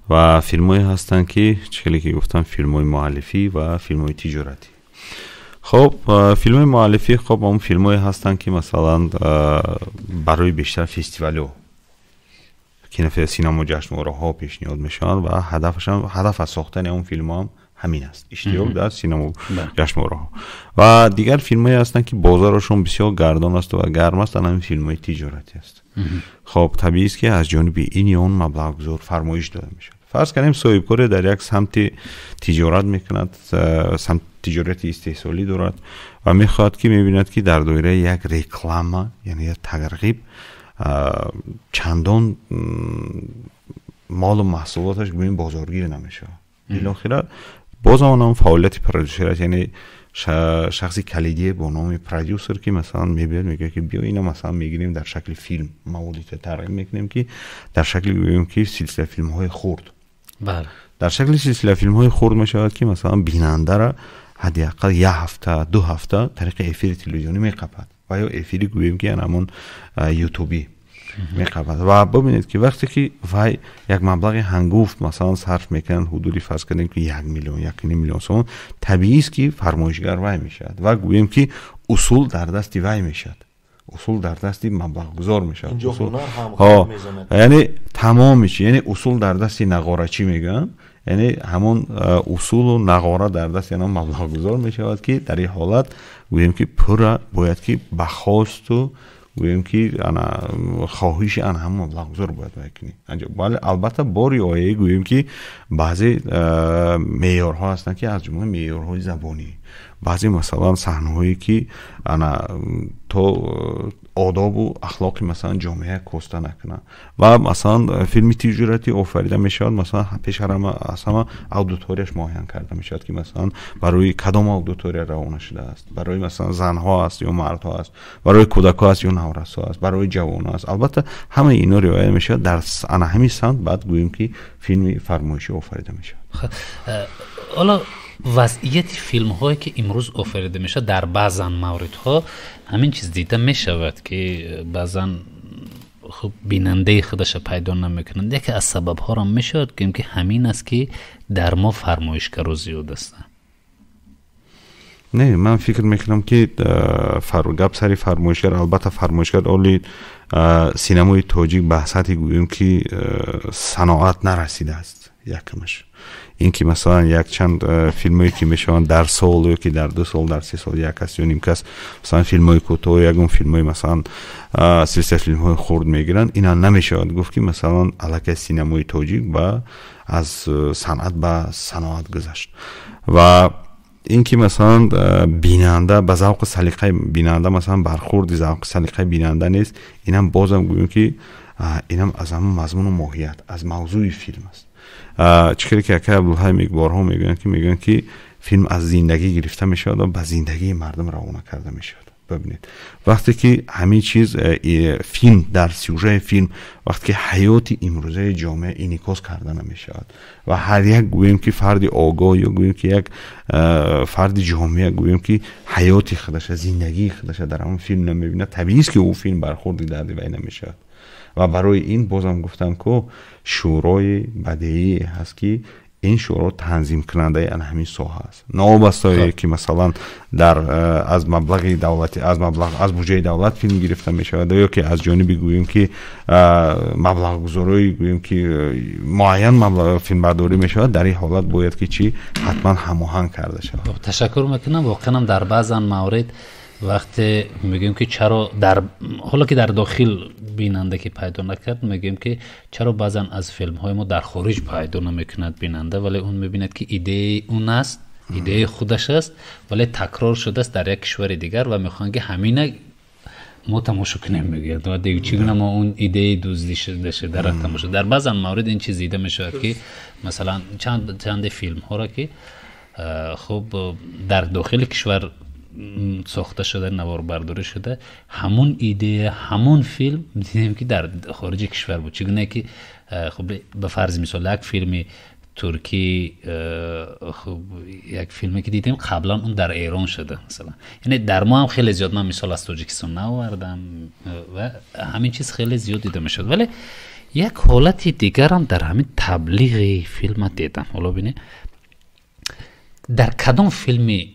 ва филмҳое ҳастанд ки чили ки гуфтам филмҳои муаллифӣ ва филмҳои тиҷоратӣ хоб филмҳои муаллифӣ хоб он филмҳое ҳастанд ки масалан барои бештар фестивалҳо синамо ҷашнвораҳо пешниҳод мешаванд ва ҳадаф аз сохтани он филмҳо ҳам ҳамин аст иштирок дар синамо ҷашнвораҳо ва дигар филмҳое ҳастанд ки бозарашон бисёр гардон аст ва гарм аст ан филмҳои тиҷоратӣ аст хоб табиист ки аз ҷониби ин ё он маблағгузор фармоиш дода мешавад фарз кардем соҳибкоре дар як самти тиҷорат мекунад самти тиҷорати истеҳсолӣ дорад ва мехоҳад ки мебинад ки дар доираи як реклама яъне як тарғиб чандон молу маҳсулоташ гӯем бозоргир намешавад илохира бозам онам фаъолияти продюсер аст яъне шахси калидие бо номи продюсер ки масалан мебиёд мегӯяд ки биё ина масалан мегирем дар шакли филм маводите тарғиб мекунем ки дар шакли гӯем ки силсила филмҳои хурд дар шакли силсила филмҳои хурд мешавад ки масалан бинандара ҳадди ақал як ҳафта ду ҳафта тариқи эфири телевизионӣ меқапад ва ё эфири гӯем ки ҳамон ютубӣ меқапад ва бубинед ки вақте ки вай як маблағи ҳангуфт масалан сарф мекунад ҳудуди фарз кардем ки 1 миллион 1.5 миллион сомон табиист ки фармоишгар вай мешавад ва гӯем ки усул дар дасти вай мешавад усул дар дасти маблағгузор мешавад яъне тамоми чи яъне усул дар дасти нағорачӣ мегӯянд яъне ҳамон усулу нағора дар дасти ана маблағгузор мешавад ки дар ин ҳолат гӯем ки пурра бояд ки ба хосту гӯем ки хоҳиши ан ҳам маблағгузор бояд вай кунӣ бале албатта бо риояи гӯем ки баъзе меъёрҳо ҳастанд ки аз ҷумла меъёрҳои забонӣ баъзе масалан саҳнаҳое ки ана то آداب و اخلاق مثلا جامعه کوسته نکنه و مثلا فیلم تجارتی آفریده میشود مثلا پیش همه اودیتوریش معین کرده میشود که مثلا برای کدام اودیتوری روانه شده است، برای مثلا زنها است یا مردها است، برای کودکان است یا نورسا است، برای جوانان است. البته همه اینا رعایت میشه. در همین سمت بعد گوییم که فیلم فرمایشی آفریده میشه.
حالا وضعیت فیلم هایی که امروز آفریده میشه در بعضن مورد ها همین چیز دیده میشود که بعضن خب بیننده خودش پیدا نمیکنند. یکی از سبب ها را میشود که همین است که در ما فرمایشگر زیاد هستند.
نه، من فکر میکنم که گپ سری فرمایشگر، البته فرمایشگر اولی سینمای تاجیک بحثاتی گوییم که صناعت نرسیده است. یکمش این که مثلا یک چند فیلمایی که میشون در سال یا که در 2 سال در 3 سال یک کس یا نیم کس مثلا فیلمای کوتاه یگون فیلمای مثلا سلسله فیلم‌های خرد میگیرن، اینا نمیشه گفت که مثلا علاقه سینمای تاجیک با از صنعت به صناعت گذشت. و اینکه مثلا بیننده به ذوق سلیقه بیننده مثلا برخورد ذوق سلیقه بیننده نیست، اینم بازم گویم که اینم از همون مضمون و ماهیت از موضوع فیلم است. چکری که عبدالحی میگوارها میگن که فیلم از زندگی گرفته میشود و به زندگی مردم روانه کرده میشود. ببینید وقتی که همین چیز فیلم در سوژه فیلم وقتی که حیات امروزه جامعه انعکاس کرده نمیشود و هر یک گوییم که فرد آگاه یا گوییم که یک فرد جامعه گوییم که حیات خودش زندگی خودش در اون فیلم نمیبینه، طبیعی است که او فیلم برخوردی درد وی نمیشود. و برای این بازم گفتم که شورای بدیعی هست که این شورا تنظیم کننده ان همین ساحه است، نوابسته که مثلا در از مبلغ دولتی از بودجه دولت فیلم گرفته می شود یا که از جانب گوییم که مبلغ گذاری گوییم که معین مبلغ فیلم برداری می شود، در این حالت باید که چی حتما هماهنگ کرده شود.
تشکر میکنم. واقعا در بعضن موارد وقتی میگیم که چرا حالا که در داخل بیننده که پیدا نکرد، میگیم که چرا بعضن از فیلم های ما در خارج پیدا نمیکند بیننده، ولی اون میبیند که ایده اون است، ایده خودش است، ولی تکرار شده است در یک کشور دیگر و میخوان که همینه ما تماشا کنیم میگید و دیگه چگونه ما اون ایده دزدی شده در تماشا. در بعضن موارد این چیز دیده میشه که مثلا چند فیلم ها را که خب در داخل کشور ساخته شده، نوار برداری شده، همون ایده همون فیلم دیدیم که در خارج کشور بود. چگونه که خب به فرض مثال یک فیلم ترکی، خب یک فیلمی که دیدیم قبلا اون در ایران شده مثلا، یعنی در ما هم خیلی زیاد، من مثال از تاجیکستان نآوردم و همین چیز خیلی زیاد دیده میشد. ولی یک حالت دیگر هم در همین تبلیغ فیلم دیدم. حالا ببینید در کدام فیلم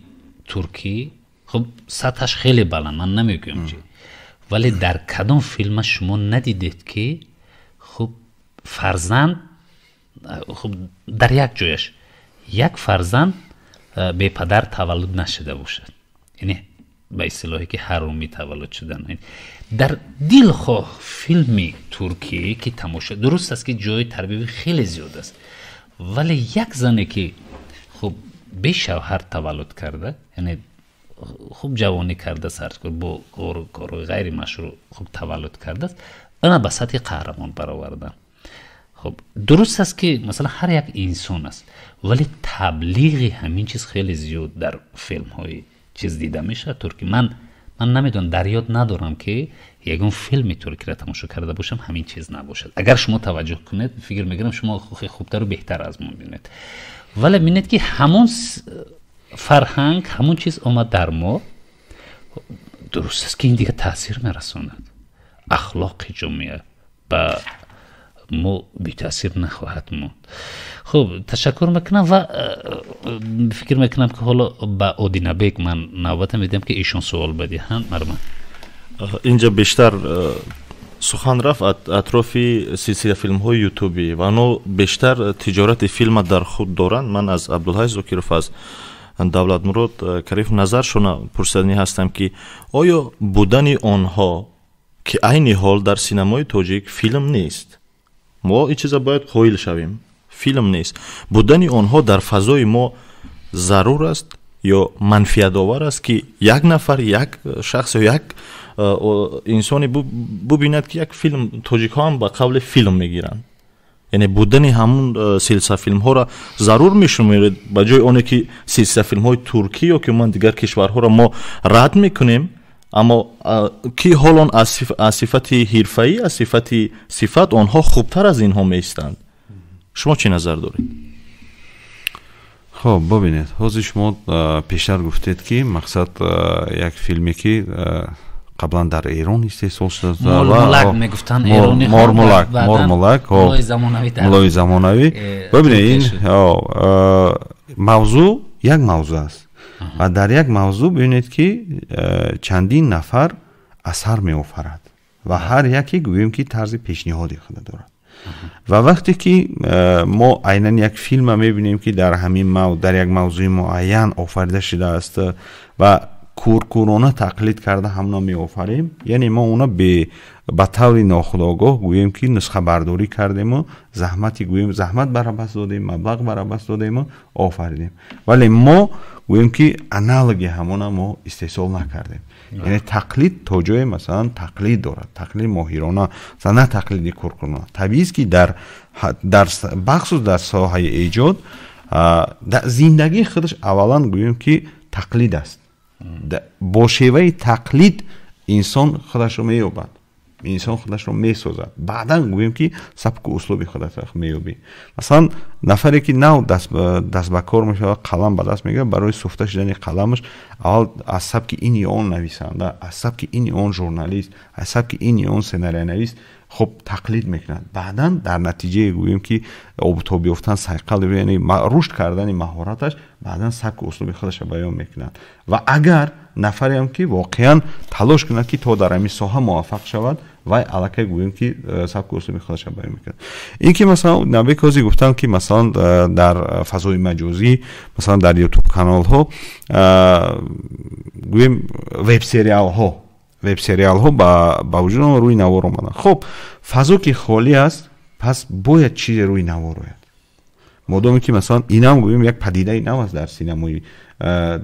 ترکی خب سطحش خیلی بلند، من نمیگم چی، ولی در کدام فیلم شما ندیدید که خب فرزند خب در یک جایش یک فرزند به پدر تولد نشده باشد، یعنی به اصطلاحی که حرومی تولد شدن. در دلخواه فیلم ترکی که تماشا، درست است که جای تربیتی خیلی زیاد است، ولی یک زنی که خب به شوهر تولد کرده، یعنی خوب جوانی کرده سر با کار غیر مشروع خوب تولد کرده است، انا به سطح قهرمان برآوردن. خب درست است که مثلا هر یک انسان است، ولی تبلیغ همین چیز خیلی زیاد در فیلم های چیز دیده میشه ترکی. من نمیدونم، در یاد ندارم که یگون فیلم ترکی را تماشا کرده باشم همین چیز نباشد. اگر شما توجه کنید فکر میگیرم شما خوبتر و بهتر از من بینید، ولی بینید که همون فرهنگ همون چیز اومد در ما. درست است که این دیگه تاثیر میرساند، اخلاق جامعه با ما بی تاثیر نخواهد موند. خب تشکر میکنم و فکر میکنم که حالا با آدینه بیگ من نوبت میدم که ایشون سوال بدهند. مرمان
اینجا بیشتر سخن رفت اطراف سلسله فیلم های یوتیوبی و آنها بیشتر تجارت فیلم در خود دارند. من از عبدالحی زاکیروف از دولت مراد کریف نظرشون پرسیدنی هستم که آیا بودن آنها که عین حال در سینمای تاجیک فیلم نیست، ما این چیزا باید قائل شویم، فیلم نیست، بودن آنها در فضای ما ضرور است یا منفعت آور است که یک نفر، یک شخص یا یک инсоне бубинад ки як филм тоҷикҳо ҳам ба қавле филм мегиранд яъне будани ҳамун силсилафилмҳоро зарур мешуморед ба ҷои оне ки силсилафилмҳои туркӣ ё ки умуман дигар кишварҳоро мо рад мекунем аммо ки ҳолон аз сифати ҳирфаӣ аз сифати сифат онҳо хубтар аз инҳо меистанд шумо чӣ назар доред
хоб бубинед ҳозир шумо пештар гуфтед ки мақсад як филме ки қаблан дар эрон истеҳсол шуда
молмулак мегуфтанд эрони
молмулак мулои замонавӣ бубинед ин мавзӯъ як мавзӯъ аст ва дар як мавзӯъ бибинед ки чандин нафар асар меофарад ва ҳар яке гӯем ки тарзи пешниҳоди худ дорад ва вақте ки мо айнан як филма мебинем ки дар ҳамин дар як мавзӯи муайян офарида шудааст ва куркурона тақлид карда ҳамна меофарем яъне мо уна ба таври нохудогоҳ гӯем ки нусхабардорӣ кардему заҳмати гӯем заҳмат барабас додем маблағ барабас додему офаридем вале мо гӯем ки аналоги ҳамона мо истеҳсол накардем яъне тақлид то ҷое масалан тақлид дорад тақлид моҳирона на тақлиди куркурона табиист ки бахсус дар соҳаи эҷод зиндагии худаш аввалан гӯем ки тақлид аст бо шеваи тақлид инсон худашро меёбад инсон худашро месозад баъдан гӯем ки сабку услуби худашро меёбӣ масалан нафаре ки нав даст ба кор мешавад қалам ба даст мегирад барои суфта шудани қаламаш аввал аз сабки ини он нависанда аз сабки ини он журналист аз сабки ини он сценарионавист хуб тақлид мекунад баъдан дар натиҷае гӯем ки обтоб ёфтан сайқал яъне рушд кардани маҳораташ баъдан сабку услуби худашро баён мекунад ва агар нафаре ам ки воқеан талош кунад ки то дар ҳамин соҳа муваффақ шавад вай аллакай гӯем ки сабку услуби худашро баён мекунад ин ки масалан набек ҳозир гуфтанд ки масалан дар фазои маҷозӣ масалан дар ютуб каналҳо гӯем вебсериалҳо ба вуҷуд рӯи навор омаданд хуб фазо ки холӣ аст пас бояд чизе рӯи навор ояд модоме ки масалан инам гӯем як падидаи нав аст дар синамои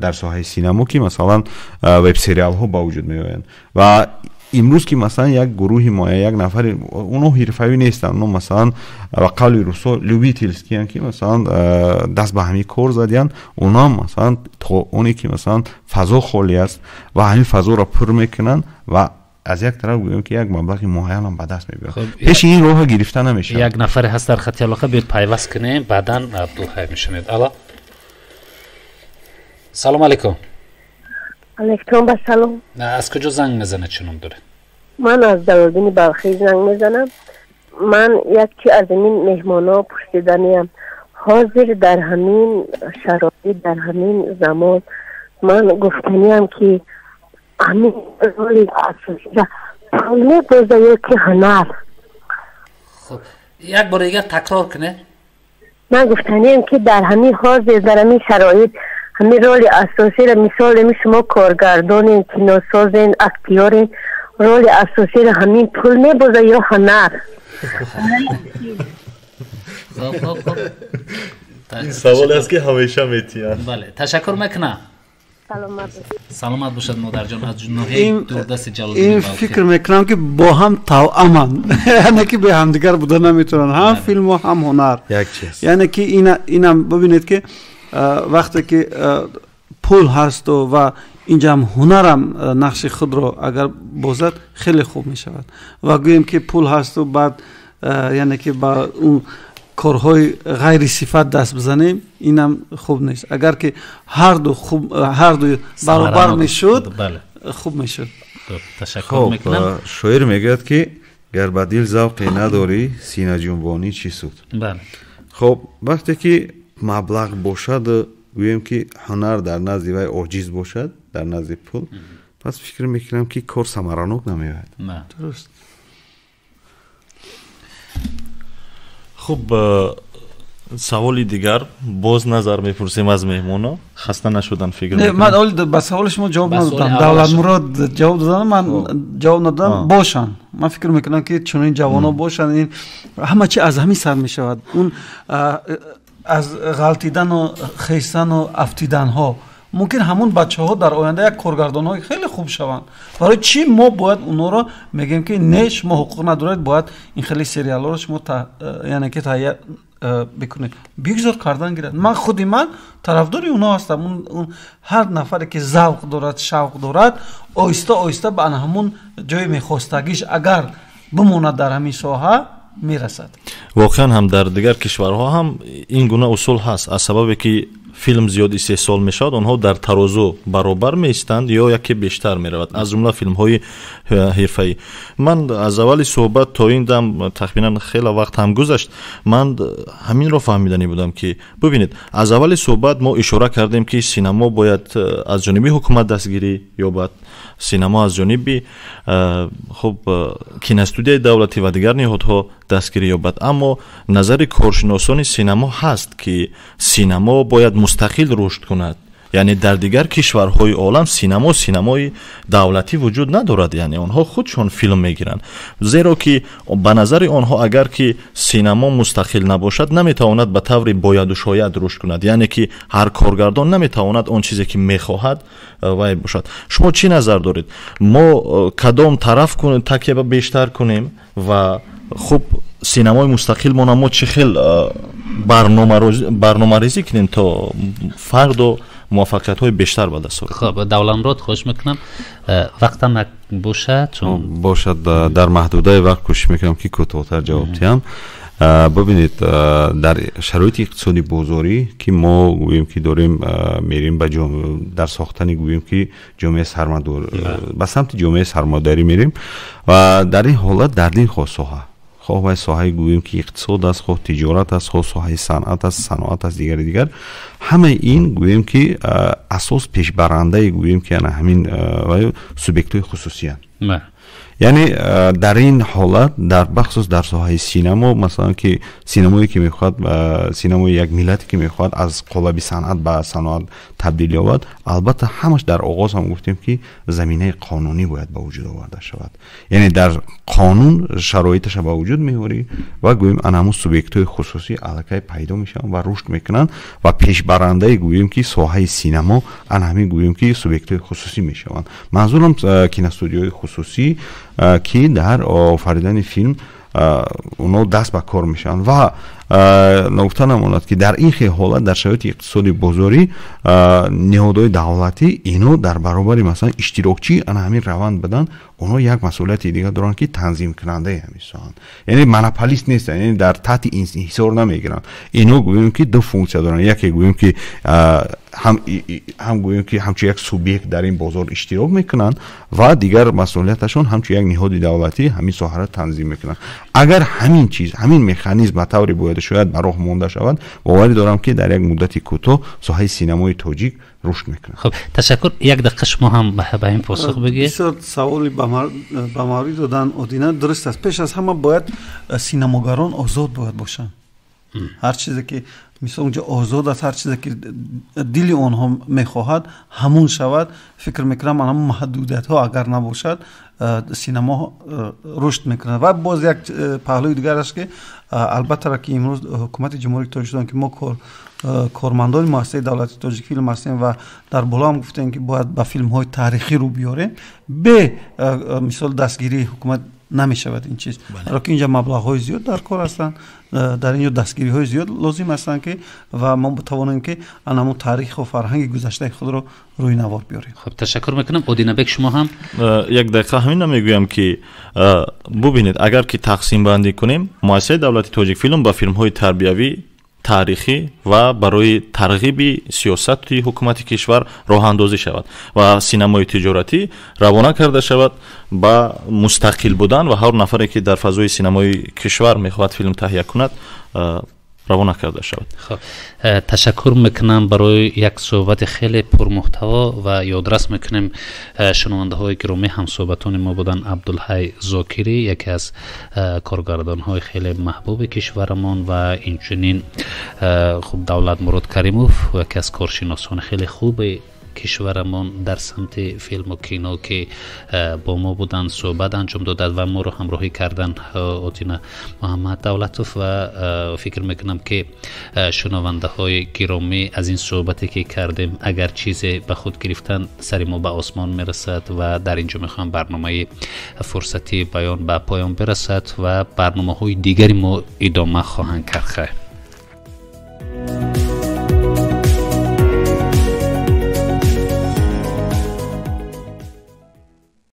дар соҳаи синамо ки масалан вебсериалҳо ба вуҷуд меоянд ва имрӯз ки масалан як гурӯҳи моя як нафари оно ҳирфавӣ нестанд оно масалан ба қавли русо любительскиянд ки масалан даст ба ҳамин кор задиянд онам масалан то оне ки масалан фазо холӣ аст ва ҳамин фазоро пур мекунанд ва аз як тараф гӯем ки як маблағи муайянам ба даст мебиёрад пеши ин роҳа гирифта намешавад
як нафаре ҳаст дар хати алоқа биёед пайваст кунем баъдан абдулҳай мешунед алло салом алейкум
алейкум ба салом
аз куҷо занг мезанед чунум доред
ман аз далолдини балхӣ занг мезанам ман якчи аз ин меҳмонҳо пурсиданиам ҳозир дар ҳамин шароит дар ҳамин замон ман гуфтаниам ки ҳамин роли асосида пулне боза ёки ҳунар
хуб як бор дигар такрор кунед
ман гуфтаниам ки дар ҳамин ҳозир дар ҳамин шароит ҳамин роли асосиро мисол шумо коргардонен киносозен актёрен роли асосиро ҳамин пул мебоза ё ҳунар
саволе аст ки ҳамеша метиҳанд
бале ташаккур мекунам саломат бошад модарҷон аз ҷуноҳи дурдасти ҷалолиддин
ин фикр мекунам ки бо ҳам тавъаманд яъне ки бе ҳамдигар буда наметавонанд ҳам филму ҳам ҳунар яъне ки инам бибинед ки вақте ки пул ҳасту ва инҷам ҳунарам нақши худро агар бозад хеле хуб мешавад ва гӯем ки пул ҳасту баъд яъне ки ба он корҳои ғайри сифат даст бизанем инам хуб нест агар ки ҳарду баробар мешуд хуб мешуд
ташаккур мекунам
шоир мегӯяд ки гар ба дил завқе надорӣ синаҷунбонӣ чӣ суд хоб вақте ки маблағ бошад гӯем ки ҳунар дар назди вай оҷиз бошад дар назди пул пас фикр мекунам ки кор самаранок намеояд
дуруст
хуб саволи дигар боз назар мепурсем аз меҳмоно хаста нашудан фикр
ман оли ба саволи шумо ҷавоб надодам давлатмурод ҷавоб додам ман ҷавоб надодам бошанд ман фикр мекунам ки чунин ҷавоно бошанд ин ҳама чи аз ҳамин сар мешавад он аз ғалтидану хестану афтиданҳо мумкин ҳамун бачаҳо дар оянда як коргардонҳои хеле хуб шаванд. барои чӣ мо бояд онҳоро мегӯем ки не шумо ҳуқуқ надоред, бояд ин хеле сериалҳоро шумо яъне ки таҳия бикунед. бигзор кардан гирад. ман тарафдори онҳо ҳастам. ҳар нафаре ки завқ дорад, шавқ дорад, оҳиста оҳиста ба ҳамун ҷои мехостагиш агар бимонад дар ҳамин соҳа мерасад.
воқеан ҳам дар дигар кишварҳо ҳам ин гуна усул ҳаст. аз сабабе ки филм зиёд истеҳсол мешавад, онҳо дар тарозу баробар меистанд ё яке бештар меравад, аз ҷумла филмҳои ҳирфаӣ. ман аз аввали суҳбат то ин дам тахминан хеле вақт ҳам гузашт, ман ҳаминро фаҳмидани будам ки бибинед, аз аввали суҳбат мо ишора кардем ки синамо бояд аз ҷониби ҳукумат дастгирӣ ёбад, синамо аз ҷониби хуб киностудияи давлатӣ ва дигар ниҳодҳо дастгирӣ ёбад. аммо назари коршиносони синамо ҳаст ки синамо бояд мустақил рушд кунад. яъне дар дигар кишварҳои олам синамои давлатӣ вуҷуд надорад, яъне онҳо худшон филм мегиранд. зеро ки ба назари онҳо агар ки синамо мустақил набошад, наметавонад ба таври бояду шояд рушд кунад, яъне ки ҳар коргардон наметавонад он чизе ки мехоҳад вай бошад. шумо чӣ назар доред? мо кадом тараф такя бештар кунем ва хуб синамои мустақилмона мо чӣ хел барномарезӣ кунем то фарду муваффақиятҳои бештар ба даст орад?
хуб, давламрод хоҳиш мекунам вақтам бошад, чун
бошад дар маҳдудаи вақт кӯшиш мекунам ки кӯтоҳтар ҷавоб диҳам. бибинед, дар шароити иқтисоди бозорӣ ки мо гӯем ки дорем мерим ба дар сохтани гӯем ки ҷомеаи сармадор ба самти ҷомеаи сармадарӣ мерим ва дар ин ҳолат дар ин соҳа хоҳ вай соҳаи гӯем ки иқтисод аст, хоҳ тиҷорат аст, хоҳ соҳаи санъат аст, саноат аст, дигар ҳамаи ин гӯем ки асос пешбарандаи гӯем ки ана ҳамин субъектҳои хусусиянд. яъне дар ин ҳолат дар бахусус дар соҳаи синамо, масалан ки синамое ки мехоҳад синамои як миллате ки мехоҳад аз қолаби санъат ба саноат табдил ёбад, албатта ҳамаш дар оғоз ҳам гуфтем ки заминаи қонунӣ бояд ба вуҷуд оварда шавад. яъне дар қонун шароиташа ба вуҷуд меорӣ ва гӯем ана ҳамун субъектҳои хусусӣ аллакай пайдо мешаванд ва рушд мекунанд ва пешбарандаи гӯем ки соҳаи синамо ана ҳамин гӯем ки субъектҳои хусусӣ мешаванд. манзурам киностудияҳои хусусӣ ки дар офаридани филм онҳо даст ба кор мешаванд ва нукта намонад ки дар ин хел ҳолат дар шароити иқтисоди бозорӣ ниҳодҳои давлатӣ ино дар баробари масалан иштирокчӣ ана ҳамин раванд бидан, онҳо як масъулияти дигар доранд ки танзимкунандаи ҳамин соҳанд, яъне монополист нестанд, яъне дар таҳти инҳисор намегиранд. ино гӯем ки ду функсия доранд, яке гӯем ки ҳам гӯем ки ҳамчун як субъект дар ин бозор иштирок мекунанд ва дигар масъулияташон ҳамчун як ниҳоди давлатӣ ҳамин соҳаро танзим мекунанд. агар ҳамин чиз, ҳамин механизм ба таври бояду шояд ба роҳ монда шавад, боварӣ дорам ки дар як муддати кӯтоҳ соҳаи синамои тоҷик рушд мекунад.
хуб, ташаккур. як дақиқа шумо ҳам ба ин посух бигӯед.
бисёр саволи ба маврид додан одина дуруст аст. пеш аз ҳама бояд синамогарон озод бояд бошанд. ҳар чизе ки мисол унҷо озод аст, ҳар чизе ки дили онҳо мехоҳад ҳамун шавад. фикр мекунам ана маҳдудиятҳо агар набошад, синамо рушд мекунад. ва боз як паҳлӯи дигар аст ки албатта ки имрӯз ҳукумати ҷумҳурии Тоҷикистон ки мо кормандони муассисаи давлати Тоҷикфилм ҳастем ва дар боло ҳам гуфтем ки бояд ба филмҳои таърихӣ рӯ биёрем, бе мисол дастгирии ҳукумат намешавад ин чиз. баро ки инҷа маблағҳои зиёд дар кор ҳастанд, дар инҷо дастгириҳои зиёд лозим ҳастанд ки ва мо битавонем ки анаму таъриху фарҳанги гузаштаи худро рӯи навор биёрем.
хуб, ташаккур мекунам. Одинабек, шумо ҳам
як дақиқа ҳамин мегӯям ки бубинед, агар ки тақсимбандӣ кунем, муассисаи давлати Тоҷикфилм ба филмҳои тарбиявӣ, таърихӣ ва барои тарғиби сиёсати ҳукумати кишвар роҳандозӣ шавад ва синамои тиҷоратӣ равона карда шавад ба мустақил будан ва ҳар нафаре ки дар фазои синамои кишвар мехоҳад филм таҳия кунад равона карда шавад.
хуб, ташаккур мекунам барои як суҳбати хеле пурмуҳтаво ва ёдрас мекунем шунавандаҳои гиромӣ. ҳамсуҳбатони мо буданд Абдулҳай Зокирӣ, яке аз коргардонҳои хеле маҳбуби кишварамон, ва инчунин хуб Давлатмурод Каримов, яке аз коршиносони хеле хуби کشورمون در سمت فیلم و کینو که با ما بودن صحبت انجام دادند و ما رو همراهی کردن آتینا محمد دولتوف و فکر میکنم که شنونده های گرامی از این صحبتی که کردیم اگر چیزی به خود گرفتن سر ما به آسمان میرسد و در اینجا میخوام برنامه فرصتی بیان به پایان برسد و برنامه های دیگری ما ادامه خواهند کرد.